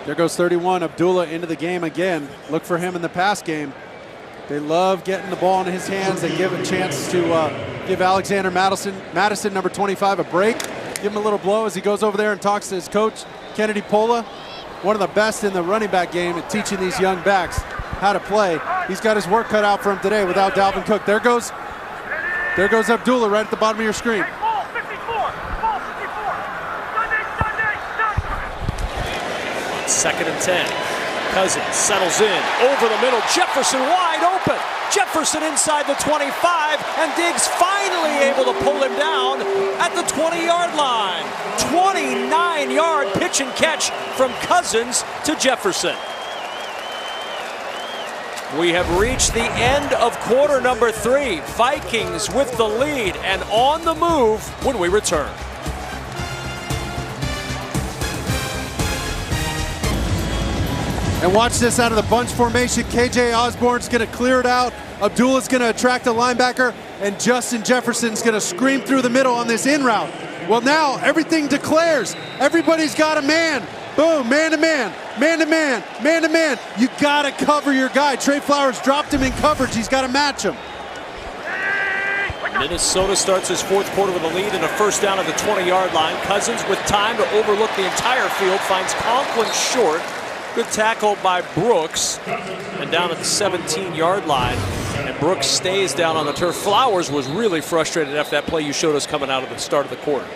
There goes 31, Abdullah into the game again. Look for him in the pass game. They love getting the ball in his hands. They give a chance to give Alexander Madison, number 25, a break. Give him a little blow as he goes over there and talks to his coach, Kennedy Pola. One of the best in the running back game at teaching these young backs how to play. He's got his work cut out for him today without Dalvin Cook. There goes Abdullah right at the bottom of your screen. Second and 10. Cousins settles in over the middle. Jefferson wide open. Jefferson inside the 25, and Diggs finally able to pull him down at the 20-yard line. 29-yard pitch and catch from Cousins to Jefferson. We have reached the end of quarter number 3. Vikings with the lead and on the move when we return. And watch this out of the bunch formation. KJ Osborne's going to clear it out. Abdullah's going to attract a linebacker, and Justin Jefferson's going to scream through the middle on this in route. Well, now everything declares. Everybody's got a man. Boom, man to man, man to man, man to man. You got to cover your guy. Trey Flowers dropped him in coverage. He's got to match him. Minnesota starts his 4th quarter with a lead and a first down at the 20-yard line. Cousins with time to overlook the entire field finds Conklin short. Good tackle by Brooks, and down at the 17-yard line, and Brooks stays down on the turf. Flowers was really frustrated after that play you showed us coming out of the start of the quarter.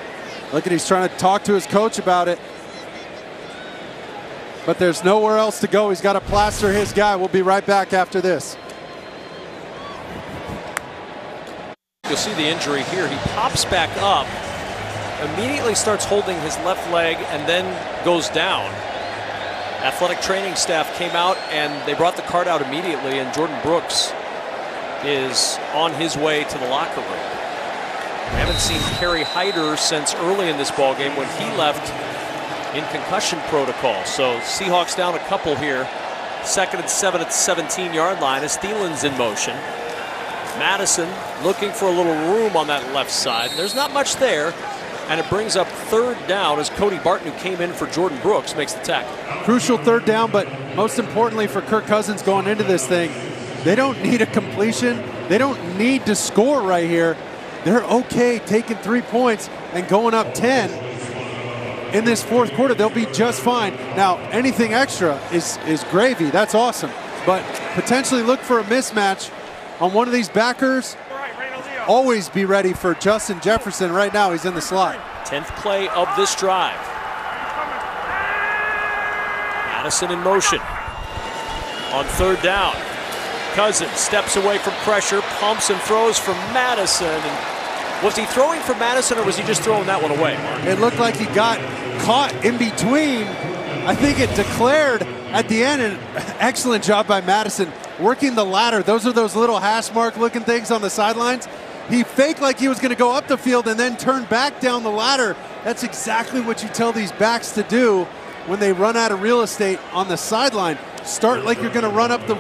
Look at, he's trying to talk to his coach about it, but there's nowhere else to go. He's got to plaster his guy. We'll be right back after this. You'll see the injury here. He pops back up, immediately starts holding his left leg, and then goes down. Athletic training staff came out and they brought the cart out immediately, and Jordan Brooks is on his way to the locker room. We haven't seen Kerry Hyder since early in this ballgame when he left in concussion protocol. So Seahawks down a couple here. 2nd and 7 at the 17-yard line as Thielen's in motion. Madison looking for a little room on that left side. There's not much there and it brings up 3rd down as Cody Barton, who came in for Jordan Brooks, makes the tackle. Crucial 3rd down, but most importantly for Kirk Cousins going into this thing, they don't need a completion. They don't need to score right here. They're okay taking 3 points and going up 10 in this 4th quarter. They'll be just fine. Now, anything extra is gravy. That's awesome. But potentially look for a mismatch on one of these backers. Always be ready for Justin Jefferson. Right now, he's in the slot. 10th play of this drive. Madison in motion on 3rd down. Cousins steps away from pressure, pumps and throws from Madison. And was he throwing for Madison, or was he just throwing that one away, Mark? It looked like he got caught in between. I think it declared at the end. An excellent job by Madison working the ladder. Those are those little hash mark looking things on the sidelines. He faked like he was going to go up the field and then turn back down the ladder. That's exactly what you tell these backs to do when they run out of real estate on the sideline. Start like you're going to run up the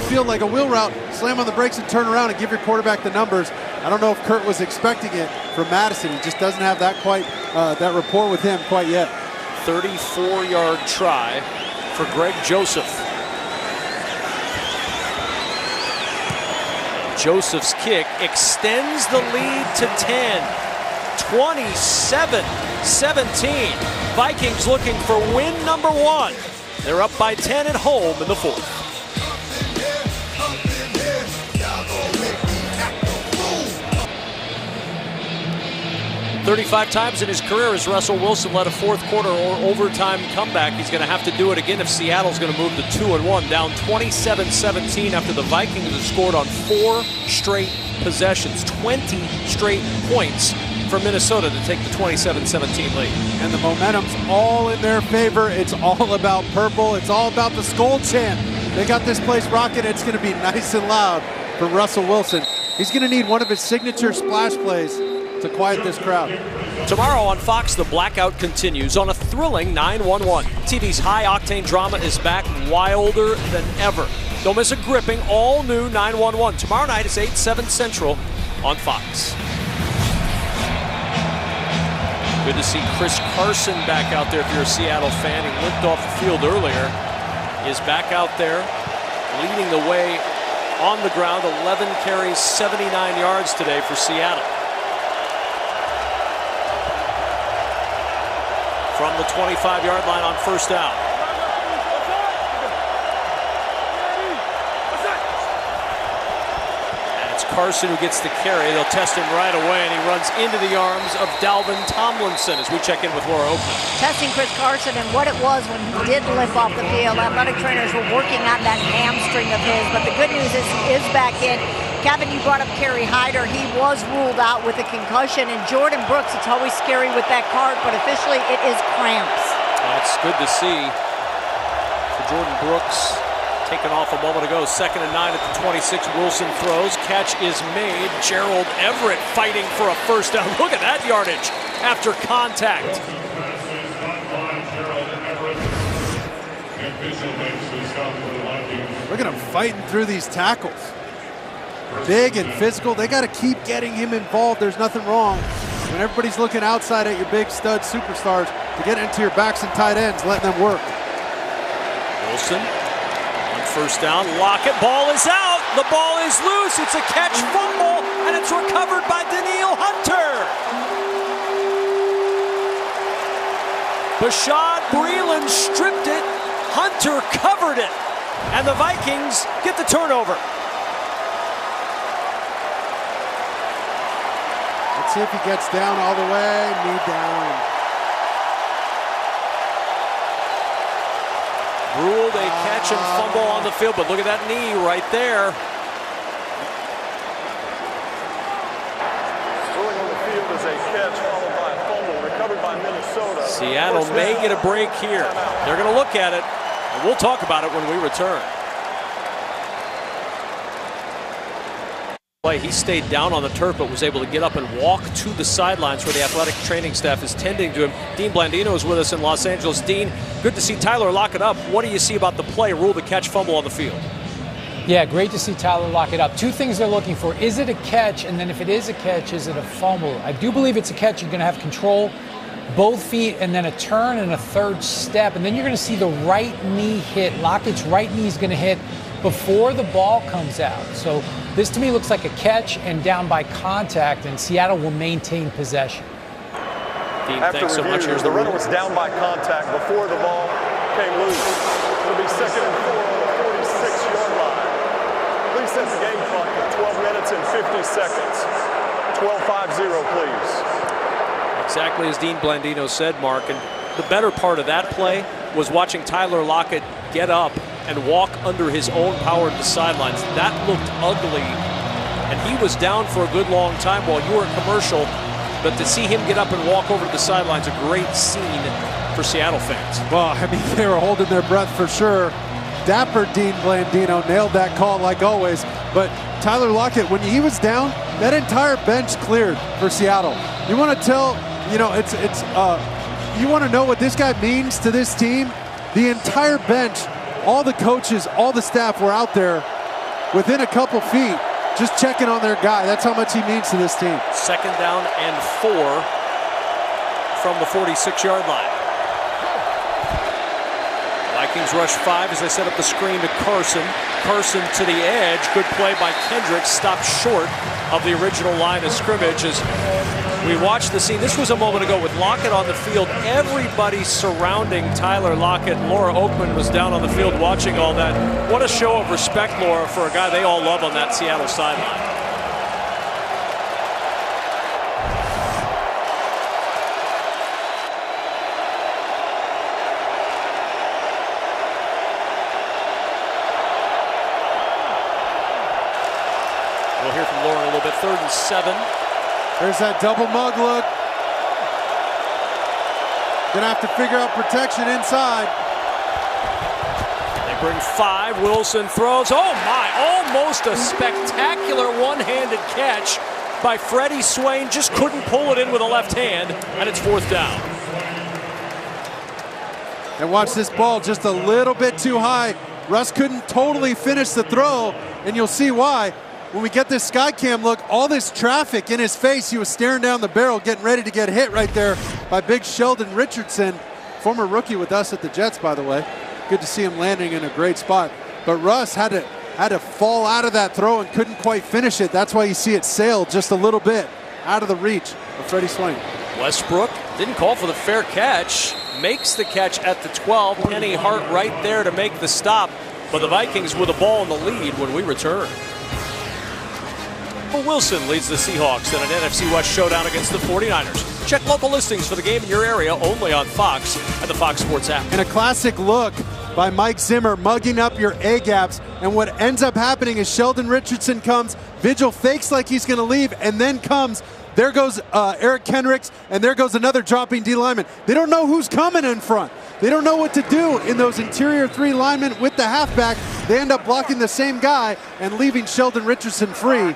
field like a wheel route, slam on the brakes and turn around and give your quarterback the numbers. I don't know if Kurt was expecting it from Madison. He just doesn't have that that rapport with him quite yet. 34-yard try for Greg Joseph. Joseph's kick extends the lead to 10. 27-17. Vikings looking for win number 1. They're up by 10 at home in the 4th. 35 times in his career as Russell Wilson led a 4th quarter or overtime comeback. He's going to have to do it again if Seattle's going to move to 2-1, down 27-17 after the Vikings have scored on 4 straight possessions, 20 straight points for Minnesota to take the 27-17 lead. And the momentum's all in their favor. It's all about purple. It's all about the Skol chant. They got this place rocking. It's going to be nice and loud for Russell Wilson. He's going to need one of his signature splash plays to quiet this crowd. Tomorrow on Fox, the blackout continues on a thrilling 9-1-1. TV's high-octane drama is back, wilder than ever. Don't miss a gripping, all-new 9-1-1. Tomorrow night is 8/7 Central on Fox. Good to see Chris Carson back out there if you're a Seattle fan. He limped off the field earlier. He is back out there leading the way on the ground. 11 carries, 79 yards today for Seattle. From the 25-yard line on 1st down. And it's Carson who gets the carry. They'll test him right away, and he runs into the arms of Dalvin Tomlinson as we check in with Laura Oakman. Testing Chris Carson and what it was when he did limp off the field. Athletic trainers were working on that hamstring of his, but the good news is he is back in. Kevin, you brought up Kerry Hyder. He was ruled out with a concussion. And Jordan Brooks, it's always scary with that cart, but officially it is cramps. That's good to see. For Jordan Brooks, taken off a moment ago. 2nd and 9 at the 26. Wilson throws. Catch is made. Gerald Everett fighting for a 1st down. Look at that yardage after contact. Look at him fighting through these tackles. Big and physical. They got to keep getting him involved. There's nothing wrong when everybody's looking outside at your big stud superstars to get into your backs and tight ends, letting them work. Wilson on 1st down. Lockett. Ball is out. The ball is loose. It's a catch fumble, and it's recovered by Daniil Hunter. Bashad Breeland stripped it. Hunter covered it. And the Vikings get the turnover. Let's see if he gets down all the way. Knee down. Ruled a catch and fumble on the field, but look at that knee right there. Ruling on the field is a catch followed by a fumble recovered by Minnesota. Seattle may get a break here. They're going to look at it, and we'll talk about it when we return. He stayed down on the turf but was able to get up and walk to the sidelines where the athletic training staff is tending to him. Dean Blandino is with us in Los Angeles. Dean, good to see Tyler lock it up. What do you see about the play? Rule the catch fumble on the field. Yeah, great to see Tyler lock it up. Two things they're looking for. Is it a catch? And then if it is a catch, is it a fumble? I do believe it's a catch. You're going to have control, both feet, and then a turn and a third step. And then you're going to see the right knee hit. Lockett's right knee is going to hit before the ball comes out. So this to me looks like a catch and down by contact, and Seattle will maintain possession. Dean, After thanks so review, much. Here's the runner was down by contact before the ball came loose. It'll be 2nd and 4 on the 46-yard line. Please set the game clock at 12 minutes and 50 seconds. 12:50, please. Exactly as Dean Blandino said, Mark. And the better part of that play was watching Tyler Lockett get up and walk under his own power to the sidelines. That looked ugly, and he was down for a good long time while you were in commercial. But to see him get up and walk over to the sidelines, a great scene for Seattle fans. Well, I mean, they were holding their breath for sure. Dapper Dean Blandino nailed that call like always. But Tyler Lockett, when he was down, that entire bench cleared for Seattle. You want to tell, you know, you want to know what this guy means to this team? The entire bench, all the coaches, all the staff were out there within a couple feet, just checking on their guy. That's how much he means to this team. 2nd down and 4 from the 46-yard line. Vikings rush 5 as they set up the screen to Carson. Carson to the edge. Good play by Kendricks. Stopped short of the original line of scrimmage as we watched the scene. This was a moment ago with Lockett on the field. Everybody surrounding Tyler Lockett. Laura Oakman was down on the field watching all that. What a show of respect, Laura, for a guy they all love on that Seattle sideline. We'll hear from Laura in a little bit. 3rd and 7. There's that double mug look. Gonna have to figure out protection inside. They bring 5. Wilson throws. Oh my, almost a spectacular one-handed catch by Freddie Swain. Just couldn't pull it in with a left hand, and it's 4th down. And watch this ball just a little bit too high. Russ couldn't totally finish the throw, and you'll see why. When we get this sky cam look, all this traffic in his face, he was staring down the barrel, getting ready to get hit right there by big Sheldon Richardson, former rookie with us at the Jets, by the way. Good to see him landing in a great spot. But Russ had to fall out of that throw and couldn't quite finish it. That's why you see it sail just a little bit out of the reach of Freddie Swain. Westbrook didn't call for the fair catch. Makes the catch at the 12. Penny Hart right there to make the stop. But the Vikings with a ball in the lead when we return. Wilson leads the Seahawks in an NFC West showdown against the 49ers. Check local listings for the game in your area only on Fox and the Fox Sports app. And a classic look by Mike Zimmer, mugging up your A-gaps. And what ends up happening is Sheldon Richardson comes, Vigil fakes like he's going to leave, and then comes. There goes Eric Kendricks, and there goes another dropping D lineman. They don't know who's coming in front. They don't know what to do in those interior 3 linemen with the halfback. They end up blocking the same guy and leaving Sheldon Richardson free.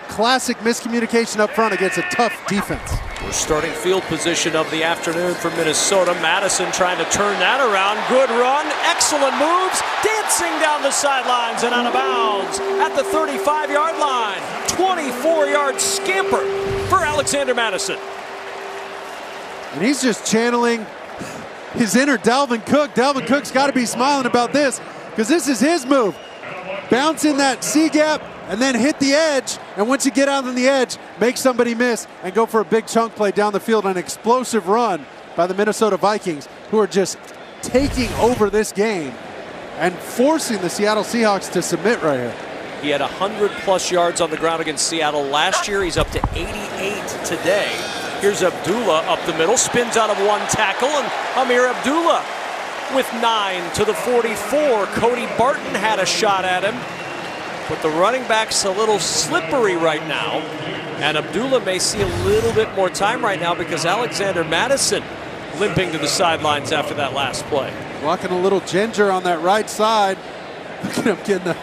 Classic miscommunication up front against a tough defense. We're starting field position of the afternoon for Minnesota. Madison trying to turn that around. Good run, excellent moves, dancing down the sidelines and out of bounds at the 35-yard line. 24-yard scamper for Alexander Madison. And he's just channeling his inner Dalvin Cook. Dalvin Cook's got to be smiling about this because this is his move. Bounce in that C-gap and then hit the edge. And once you get out on the edge, make somebody miss and go for a big chunk play down the field. An explosive run by the Minnesota Vikings, who are just taking over this game and forcing the Seattle Seahawks to submit right here. He had 100-plus yards on the ground against Seattle last year. He's up to 88 today. Here's Abdullah up the middle, spins out of one tackle, and Amir Abdullah with 9 to the 44. Cody Barton had a shot at him, but the running back's a little slippery right now, and Abdullah may see a little bit more time right now because Alexander Madison limping to the sidelines after that last play. Walking a little ginger on that right side. Look at him getting the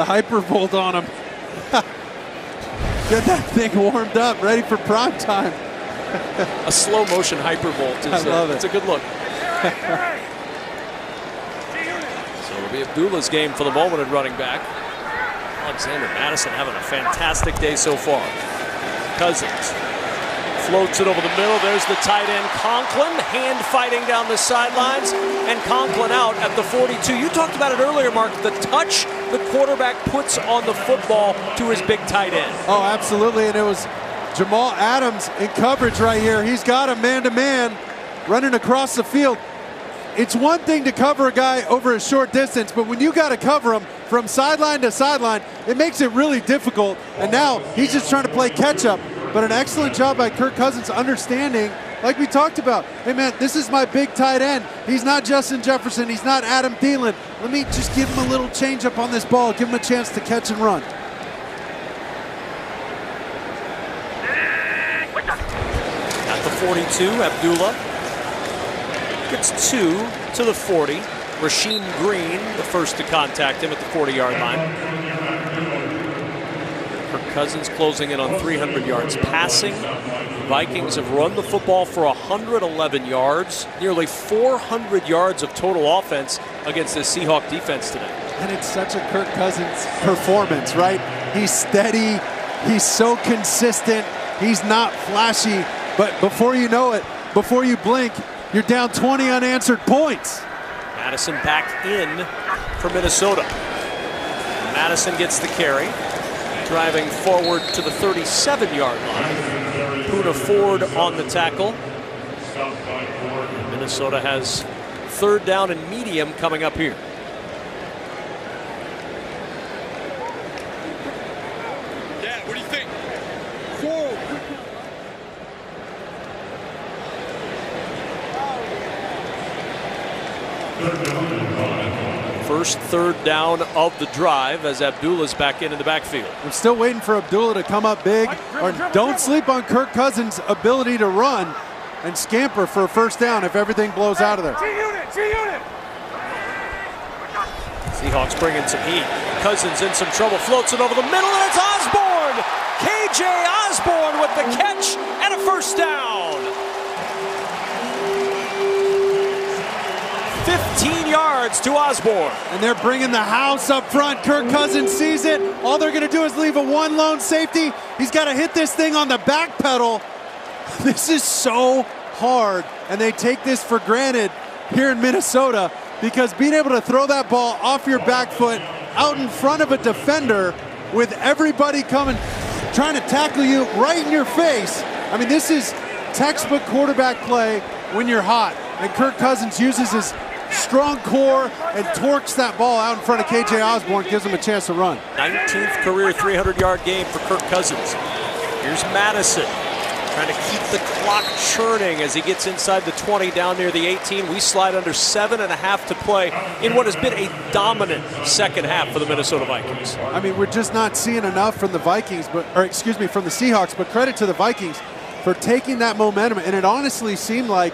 hypervolt on him. Get that thing warmed up, ready for prime time. A slow motion hypervolt is it's a good look. So it'll be Abdullah's game for the moment at running back. Alexander Madison having a fantastic day so far. Cousins floats it over the middle. There's the tight end Conklin, hand fighting down the sidelines, and Conklin out at the 42. You talked about it earlier, Mark, the touch the quarterback puts on the football to his big tight end. Oh, absolutely, and it was Jamal Adams in coverage right here. He's got him man-to-man running across the field. It's one thing to cover a guy over a short distance, but when you got to cover him from sideline to sideline, it makes it really difficult. And now he's just trying to play catch-up. But an excellent job by Kirk Cousins understanding, like we talked about, hey man, this is my big tight end. He's not Justin Jefferson. He's not Adam Thielen. Let me just give him a little change up on this ball, give him a chance to catch and run. At the 42, Abdullah gets 2 to the 40. Rasheem Green, the first to contact him at the 40-yard line. Kirk Cousins closing in on 300 yards passing. Vikings have run the football for 111 yards, nearly 400 yards of total offense against the Seahawks defense today. And it's such a Kirk Cousins performance, right? He's steady, he's so consistent, he's not flashy, but before you know it, before you blink, you're down 20 unanswered points. Madison back in for Minnesota. Madison gets the carry, driving forward to the 37-yard line. Poona Ford on the tackle. Minnesota has third down and medium coming up here. Dad, what do you think? First third down of the drive as Abdullah's back in the backfield. I'm still waiting for Abdullah to come up big. Or don't sleep on Kirk Cousins' ability to run and scamper for a first down if everything blows out of there. Seahawks bring in some heat. Cousins in some trouble, floats it over the middle, and it's Osborne! KJ Osborne with the catch and a first down. 15 yards to Osborne. And they're bringing the house up front. Kirk Cousins sees it. All they're going to do is leave a one lone safety. He's got to hit this thing on the back pedal. This is so hard, and they take this for granted here in Minnesota because being able to throw that ball off your back foot out in front of a defender with everybody coming, trying to tackle you right in your face. I mean, this is textbook quarterback play when you're hot. And Kirk Cousins uses his strong core and torques that ball out in front of KJ Osborne, gives him a chance to run. 19th career 300-yard game for Kirk Cousins. Here's Madison trying to keep the clock churning as he gets inside the 20 down near the 18. We slide under 7.5 to play in what has been a dominant second half for the Minnesota Vikings. I mean, we're just not seeing enough from the Vikings, from the Seahawks, but credit to the Vikings for taking that momentum. And it honestly seemed like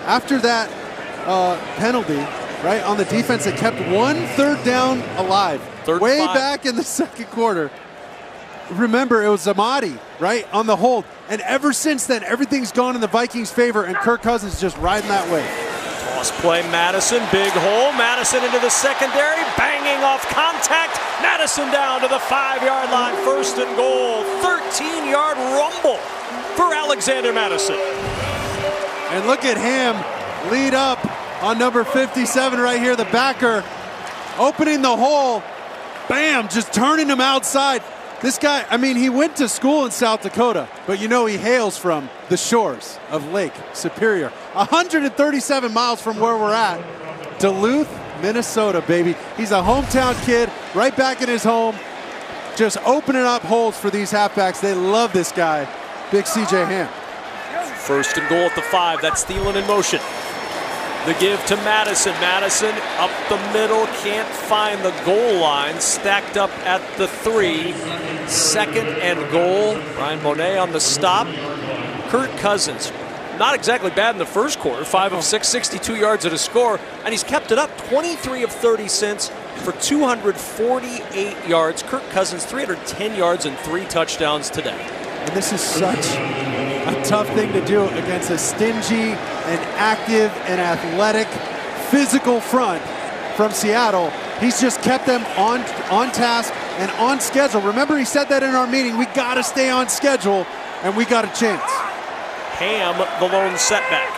after that penalty, right, on the defense, it kept one third down alive. Way back in the second quarter. Remember, it was Amadi, right, on the hold. And ever since then, everything's gone in the Vikings' favor, and Kirk Cousins just riding that way. Toss play, Madison, big hole. Madison into the secondary, banging off contact. Madison down to the 5-yard line, first and goal. 13-yard rumble for Alexander Madison. And look at him lead up on number 57 right here, the backer, opening the hole. Bam, just turning him outside. This guy, I mean, he went to school in South Dakota, but you know he hails from the shores of Lake Superior. 137 miles from where we're at. Duluth, Minnesota, baby. He's a hometown kid, right back in his home, just opening up holes for these halfbacks. They love this guy, Big CJ Ham. First and goal at the 5. That's Thielen in motion. The give to Madison. Madison up the middle, can't find the goal line. Stacked up at the 3. Second and goal. Ryan Monet on the stop. Kirk Cousins, not exactly bad in the first quarter. 5 of 6, 62 yards at a score. And he's kept it up 23 of 30 since for 248 yards. Kirk Cousins, 310 yards and 3 touchdowns today. And this is such a tough thing to do against a stingy and active and athletic physical front from Seattle. He's just kept them on task, and on schedule. Remember, he said that in our meeting. We got to stay on schedule, and we got a chance. Ham, the lone setback.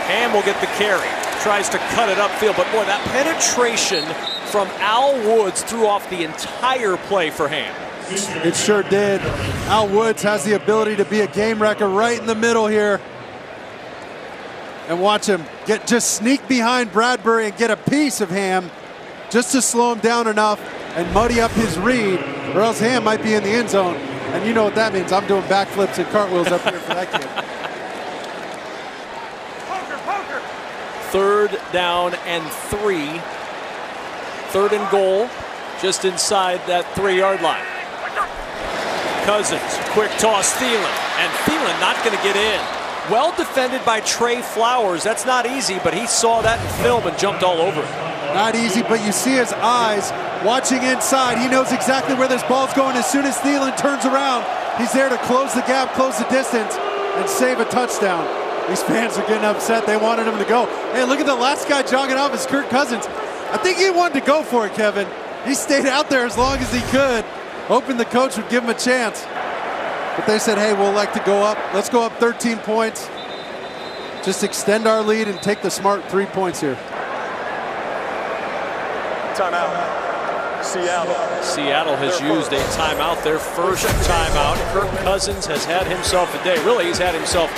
Ham will get the carry. Tries to cut it upfield, but boy, that penetration from Al Woods threw off the entire play for Ham. It sure did. Al Woods has the ability to be a game wrecker right in the middle here. And watch him just sneak behind Bradbury and get a piece of Ham just to slow him down enough and muddy up his read, or else Ham might be in the end zone. And you know what that means. I'm doing backflips and cartwheels up here for that kid. 3rd down and 3. 3rd and goal, just inside that 3-yard line. Cousins, quick toss, Thielen, and Thielen not going to get in. Well defended by Trey Flowers. That's not easy, but he saw that in film and jumped all over it. Not easy, but you see his eyes watching inside. He knows exactly where this ball's going. As soon as Thielen turns around, he's there to close the gap, close the distance, and save a touchdown. These fans are getting upset. They wanted him to go. Hey, look at the last guy jogging off is Kirk Cousins. I think he wanted to go for it, Kevin. He stayed out there as long as he could, hoping the coach would give him a chance. But they said, hey, we'll like to go up. Let's go up 13 points. Just extend our lead and take the smart 3 points here. Timeout. Seattle. Seattle has used a timeout, their first timeout. Kirk Cousins has had himself a day. Really, he's had himself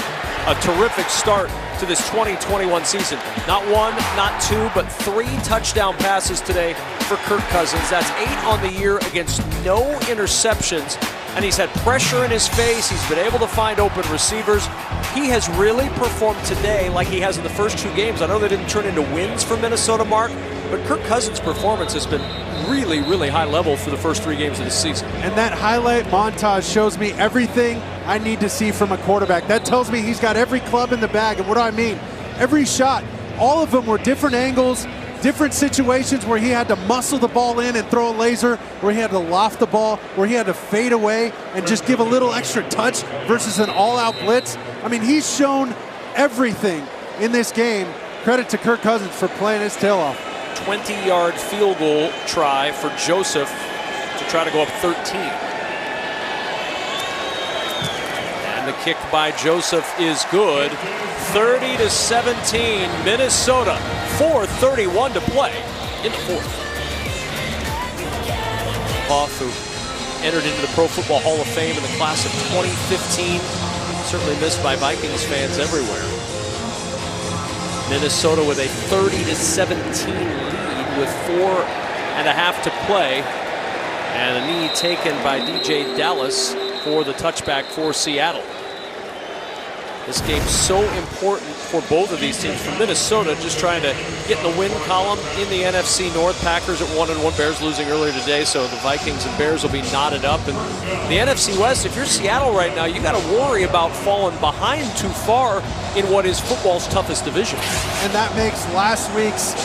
a terrific start to this 2021 season. Not 1, not 2, but 3 touchdown passes today for Kirk Cousins. That's 8 on the year against no interceptions. And he's had pressure in his face. He's been able to find open receivers. He has really performed today like he has in the first 2 games. I know they didn't turn into wins for Minnesota, Mark, but Kirk Cousins' performance has been really, really high level for the first 3 games of the season. And that highlight montage shows me everything I need to see from a quarterback. That tells me he's got every club in the bag. And what do I mean? Every shot, all of them were different angles, different situations where he had to muscle the ball in and throw a laser, where he had to loft the ball, where he had to fade away and just give a little extra touch versus an all-out blitz. I mean, he's shown everything in this game. Credit to Kirk Cousins for playing his tail off. 20-yard field goal try for Joseph to try to go up 13. And the kick by Joseph is good. 30-17, Minnesota. 4:31 to play in the 4th. Hoff, who entered into the Pro Football Hall of Fame in the class of 2015, certainly missed by Vikings fans everywhere. Minnesota with a 30-17 lead with 4.5 to play. And a knee taken by DJ Dallas for the touchback for Seattle. This game's so important for both of these teams. For Minnesota, just trying to get in the win column in the NFC North. Packers at 1-1, Bears losing earlier today, so the Vikings and Bears will be knotted up. And the NFC West, if you're Seattle right now, you got to worry about falling behind too far in what is football's toughest division. And that makes last week's,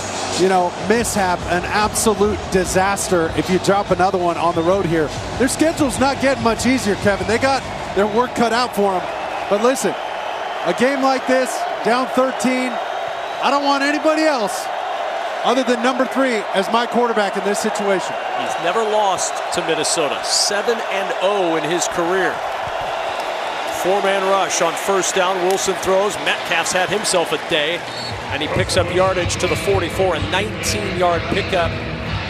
mishap an absolute disaster if you drop another one on the road here. Their schedule's not getting much easier, Kevin. They got their work cut out for them. But listen, a game like this, down 13, I don't want anybody else other than number 3 as my quarterback in this situation. He's never lost to Minnesota. 7-0 in his career. 4-man rush on first down. Wilson throws. Metcalf's had himself a day, and he picks up yardage to the 44. A 19-yard pickup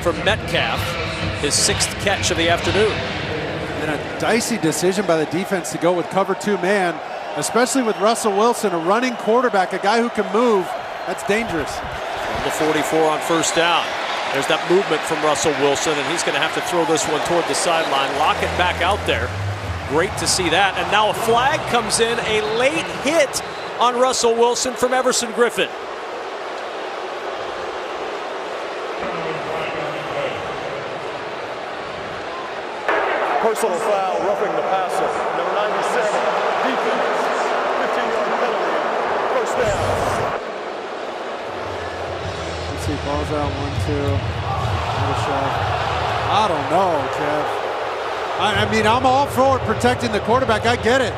for Metcalf, his 6th catch of the afternoon. And a dicey decision by the defense to go with cover 2 man, especially with Russell Wilson, a running quarterback, a guy who can move. That's dangerous. From the 44 on first down. There's that movement from Russell Wilson, and he's going to have to throw this one toward the sideline. Lockett back out there. Great to see that. And now a flag comes in, a late hit on Russell Wilson from Everson Griffin. Personal foul, roughing the passer. Number 97, defense. 15-yard penalty, first down. Let's see, ball's out, 1-2. Another shot. I don't know, Kev. I mean, I'm all for protecting the quarterback. I get it.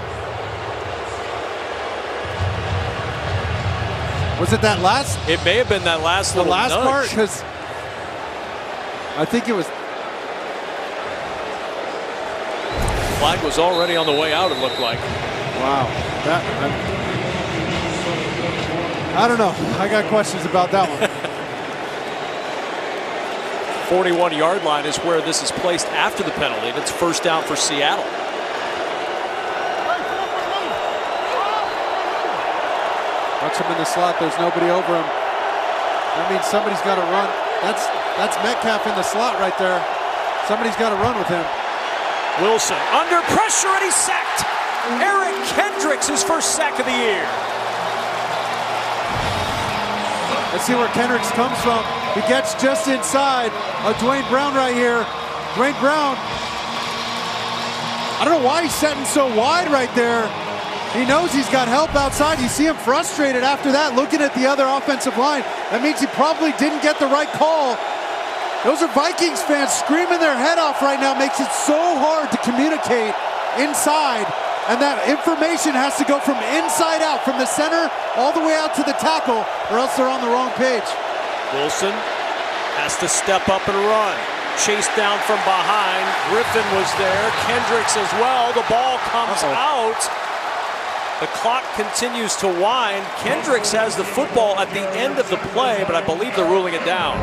Was it that last? It may have been that last little part, nudge. because I think it was. Flag was already on the way out, it looked like. Wow. I don't know. I got questions about that one. 41-yard line is where this is placed after the penalty, and it's first down for Seattle. Watch him in the slot. There's nobody over him. That means somebody's got to run. That's Metcalf in the slot right there. Somebody's got to run with him. Wilson under pressure, and he's sacked. Eric Kendricks, his first sack of the year. Let's see where Kendricks comes from. He gets just inside of Dwayne Brown right here. Dwayne Brown, I don't know why he's setting so wide right there. He knows he's got help outside. You see him frustrated after that, looking at the other offensive line. That means he probably didn't get the right call. Those are Vikings fans screaming their head off right now. Makes it so hard to communicate inside. And that information has to go from inside out, from the center all the way out to the tackle, or else they're on the wrong page. Wilson has to step up and run. Chased down from behind. Griffin was there. Kendricks as well. The ball comes out. The clock continues to wind. Kendricks has the football at the end of the play, but I believe they're ruling it down.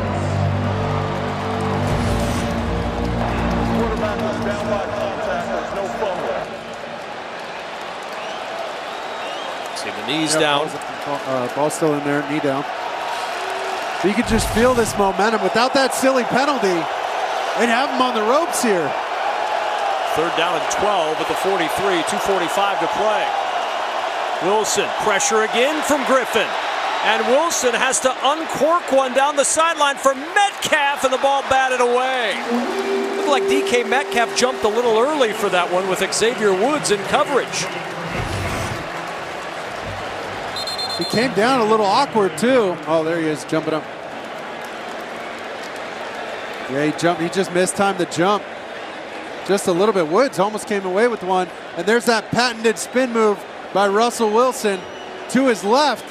Quarterback was down by contact. There's no fumble. See the knees down. Ball's still in there, knee down. So you can just feel this momentum. Without that silly penalty, they'd have him on the ropes here. Third down and 12 at the 43, 2:45 to play. Wilson, pressure again from Griffin. And Wilson has to uncork one down the sideline for Metcalf, and the ball batted away. Looked like DK Metcalf jumped a little early for that one with Xavier Woods in coverage. He came down a little awkward too. Oh, there he is, jumping up. Yeah, he jumped. He just missed time to jump. Just a little bit. Woods almost came away with one. And there's that patented spin move by Russell Wilson to his left.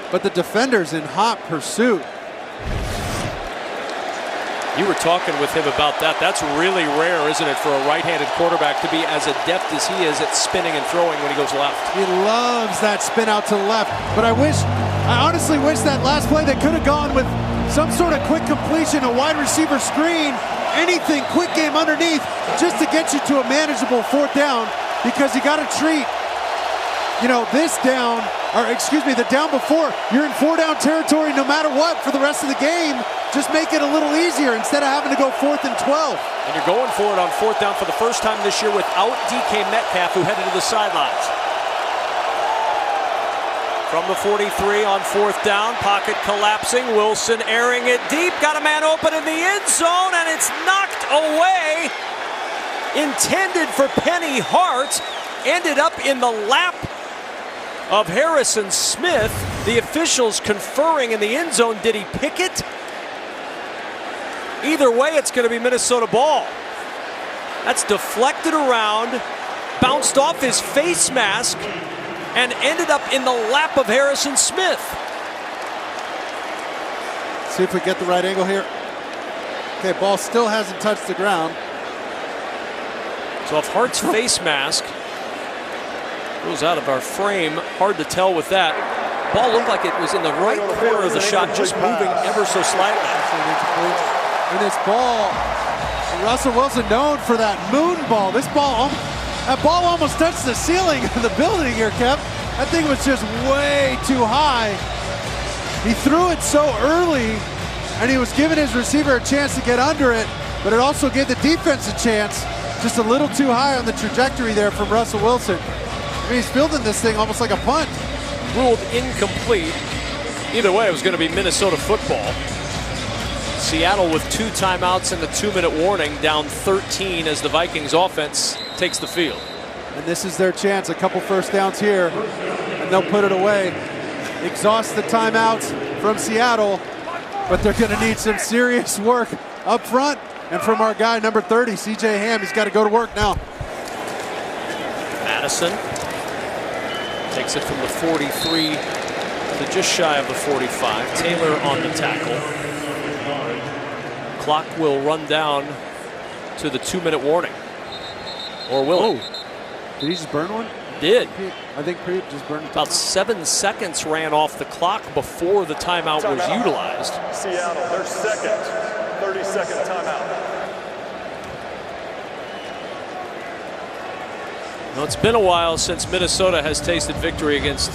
But the defender's in hot pursuit. You were talking with him about that. That's really rare, isn't it, for a right-handed quarterback to be as adept as he is at spinning and throwing when he goes left. He loves that spin out to the left. But I honestly wish that last play they could have gone with some sort of quick completion, a wide receiver screen, anything, quick game underneath, just to get you to a manageable fourth down, because you got to treat, this down, or excuse me, the down before. You're in 4-down territory no matter what for the rest of the game. Just make it a little easier instead of having to go 4th and 12. And you're going for it on fourth down for the first time this year without DK Metcalf, who headed to the sidelines. From the 43 on fourth down, pocket collapsing. Wilson airing it deep, got a man open in the end zone, and it's knocked away. Intended for Penny Hart, ended up in the lap of Harrison Smith. The officials conferring in the end zone. Did he pick it? Either way, it's going to be Minnesota ball. That's deflected around, bounced off his face mask, and ended up in the lap of Harrison Smith. See if we get the right angle here. Okay, ball still hasn't touched the ground. So if Hart's face mask goes out of our frame, hard to tell with that. Ball looked like it was in the right corner of the shot, just moving ever so slightly. And this ball, Russell Wilson known for that moon ball. That ball almost touched the ceiling of the building here, Kev. That thing was just way too high. He threw it so early, and he was giving his receiver a chance to get under it, but it also gave the defense a chance. Just a little too high on the trajectory there from Russell Wilson. I mean, he's fielding this thing almost like a punt. Ruled incomplete. Either way, it was going to be Minnesota football. Seattle with 2 timeouts and the 2-minute warning, down 13 as the Vikings offense takes the field. And this is their chance, a couple first downs here, and they'll put it away. Exhaust the timeouts from Seattle, but they're going to need some serious work up front. And from our guy, number 30, CJ Ham, he's got to go to work now. Madison takes it from the 43 to just shy of the 45. Taylor on the tackle. Clock will run down to the 2-minute warning. Or will it? Did he just burn one? Did. I think Preet just burned About 7 seconds ran off the clock before the timeout was utilized. Seattle, their second 30-second timeout. Well, it's been a while since Minnesota has tasted victory against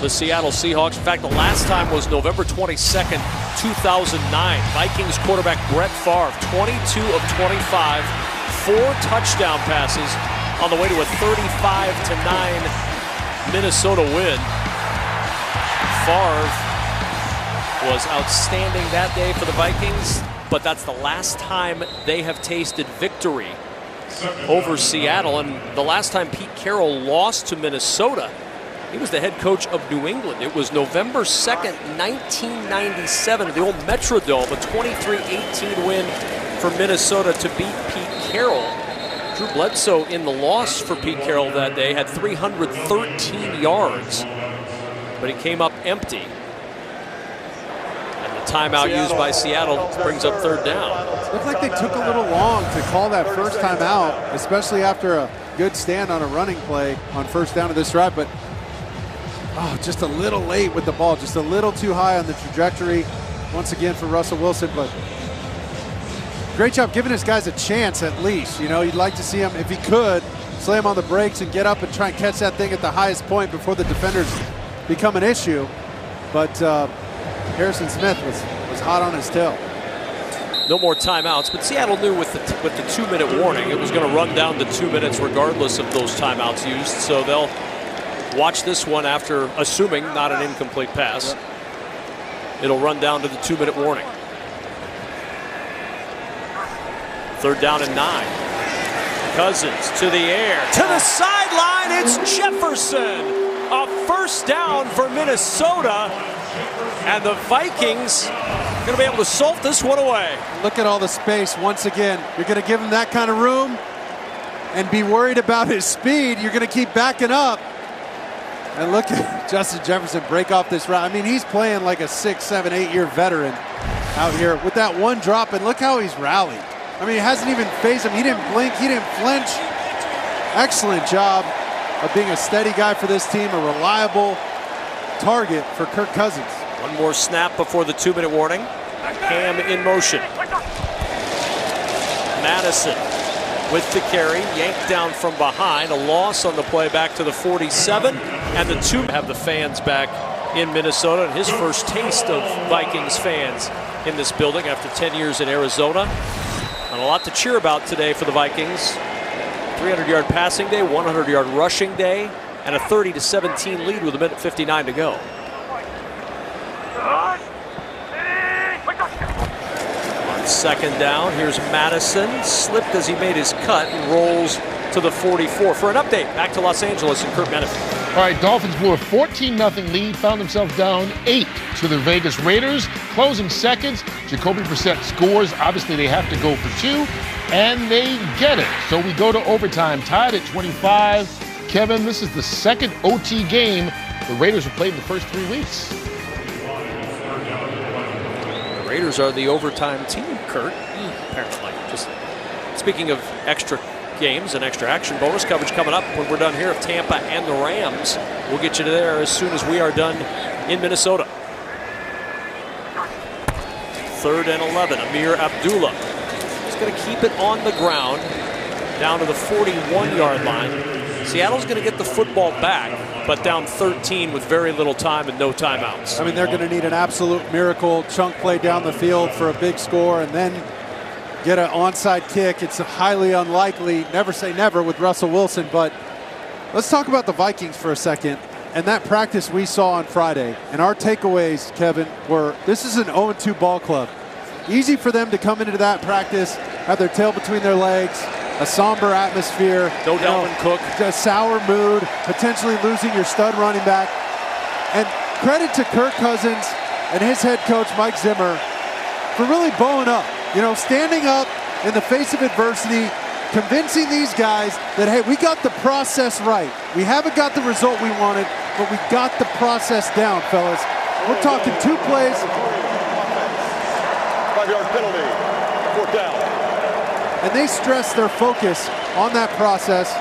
the Seattle Seahawks. In fact, the last time was November 22nd, 2009. Vikings quarterback Brett Favre, 22 of 25, 4 touchdown passes on the way to a 35-9 Minnesota win. Favre was outstanding that day for the Vikings, but that's the last time they have tasted victory over Seattle. And the last time Pete Carroll lost to Minnesota, he was the head coach of New England. It was November 2nd, 1997 at the old Metrodome, a 23-18 win for Minnesota to beat Pete Carroll. Drew Bledsoe in the loss for Pete Carroll that day had 313 yards, but he came up empty. And the timeout used by Seattle brings up third down. Looked like they took a little long to call that first time out, especially after a good stand on a running play on first down of this drive, but just a little late with the ball, just a little too high on the trajectory once again for Russell Wilson. But great job giving his guys a chance at least. You know, you'd like to see him, if he could, slam on the brakes and get up and try and catch that thing at the highest point before the defenders become an issue. But Harrison Smith was hot on his tail. No more timeouts, but Seattle knew with the 2-minute warning it was going to run down to 2 minutes regardless of those timeouts used. So they'll watch this one after assuming not an incomplete pass. It'll run down to the 2-minute warning. Third down and 9. Cousins to the air, to the sideline. It's Jefferson. A first down for Minnesota. And the Vikings going to be able to salt this one away. Look at all the space once again. You're going to give him that kind of room and be worried about his speed. You're going to keep backing up. And look at Justin Jefferson break off this route. I mean, he's playing like a 6, 7, 8-year veteran out here with that one drop. And look how he's rallied. I mean, it hasn't even phased him. He didn't blink. He didn't flinch. Excellent job of being a steady guy for this team, a reliable target for Kirk Cousins. One more snap before the 2-minute warning. Cam in motion. Madison with the carry, yanked down from behind. A loss on the play back to the 47. And the 2 have the fans back in Minnesota. And his first taste of Vikings fans in this building after 10 years in Arizona. And a lot to cheer about today for the Vikings. 300-yard passing day, 100-yard rushing day, and a 30-17 lead with 1:59 to go. On second down, here's Madison. Slipped as he made his cut and rolls to the 44. For an update, back to Los Angeles and Kurt Menefee. All right, Dolphins blew a 14-0 lead, found themselves down 8 to the Vegas Raiders. Closing seconds, Jacoby Brissett scores. Obviously, they have to go for 2, and they get it. So we go to overtime, tied at 25. Kevin, this is the second OT game the Raiders have played in the first 3 weeks. The Raiders are the overtime team, Kurt. Apparently. Just speaking of extra games and extra action, bonus coverage coming up when we're done here of Tampa and the Rams. We'll get you there as soon as we are done in Minnesota. 3rd and 11. Amir Abdullah is going to keep it on the ground down to the 41-yard line. Seattle's going to get the football back, but down 13 with very little time and no timeouts. I mean, they're going to need an absolute miracle chunk play down the field for a big score and then get an onside kick. It's highly unlikely. Never say never with Russell Wilson, but let's talk about the Vikings for a second and that practice we saw on Friday. And our takeaways, Kevin, were this is an 0-2 ball club. Easy for them to come into that practice, have their tail between their legs, a somber atmosphere. No Dalvin Cook. A sour mood, potentially losing your stud running back. And credit to Kirk Cousins and his head coach, Mike Zimmer, for really bowing up. You know, standing up in the face of adversity, convincing these guys that, hey, we got the process right. We haven't got the result we wanted, but we got the process down, fellas. We're talking 2 plays. 5-yard penalty, 4th down. And they stress their focus on that process.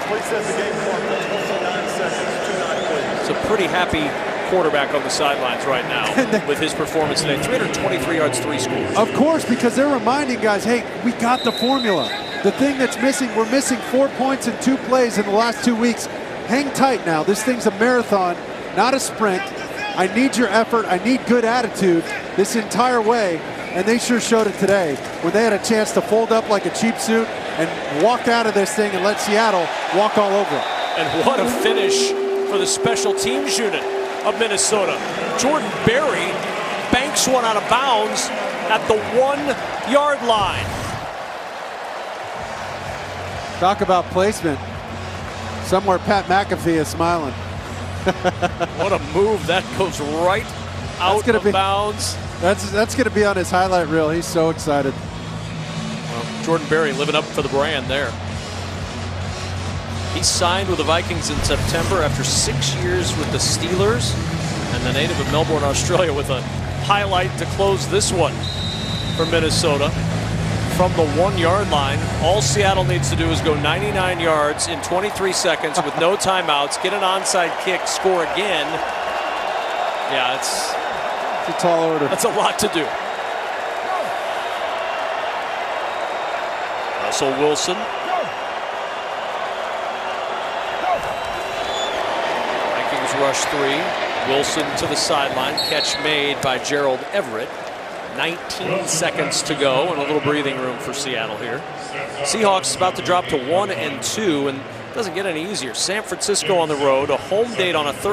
Please set the game clock at 29 seconds, 2-9 please. It's a pretty happy quarterback on the sidelines right now with his performance today. 323 yards, 3 scores. Of course, because they're reminding guys, hey, we got the formula. The thing that's missing, we're missing 4 points in 2 plays in the last 2 weeks. Hang tight now. This thing's a marathon, not a sprint. I need your effort. I need good attitude this entire way. And they sure showed it today when they had a chance to fold up like a cheap suit and walk out of this thing and let Seattle walk all over it. And what a finish for the special teams unit of Minnesota. Jordan Berry banks one out of bounds at the 1-yard line. Talk about placement. Somewhere Pat McAfee is smiling. What a move. That goes right out of bounds. That's going to be on his highlight reel. He's so excited. Well, Jordan Berry living up for the brand there. He signed with the Vikings in September after 6 years with the Steelers, and the native of Melbourne, Australia, with a highlight to close this one for Minnesota. From the 1-yard line, all Seattle needs to do is go 99 yards in 23 seconds with no timeouts, get an onside kick, score again. Yeah, it's a tall order. That's a lot to do. Russell Wilson. Vikings rush 3. Wilson to the sideline. Catch made by Gerald Everett. 19 seconds to go and a little breathing room for Seattle here. Seahawks about to drop to 1-2 and doesn't get any easier. San Francisco on the road, a home date on a Thursday.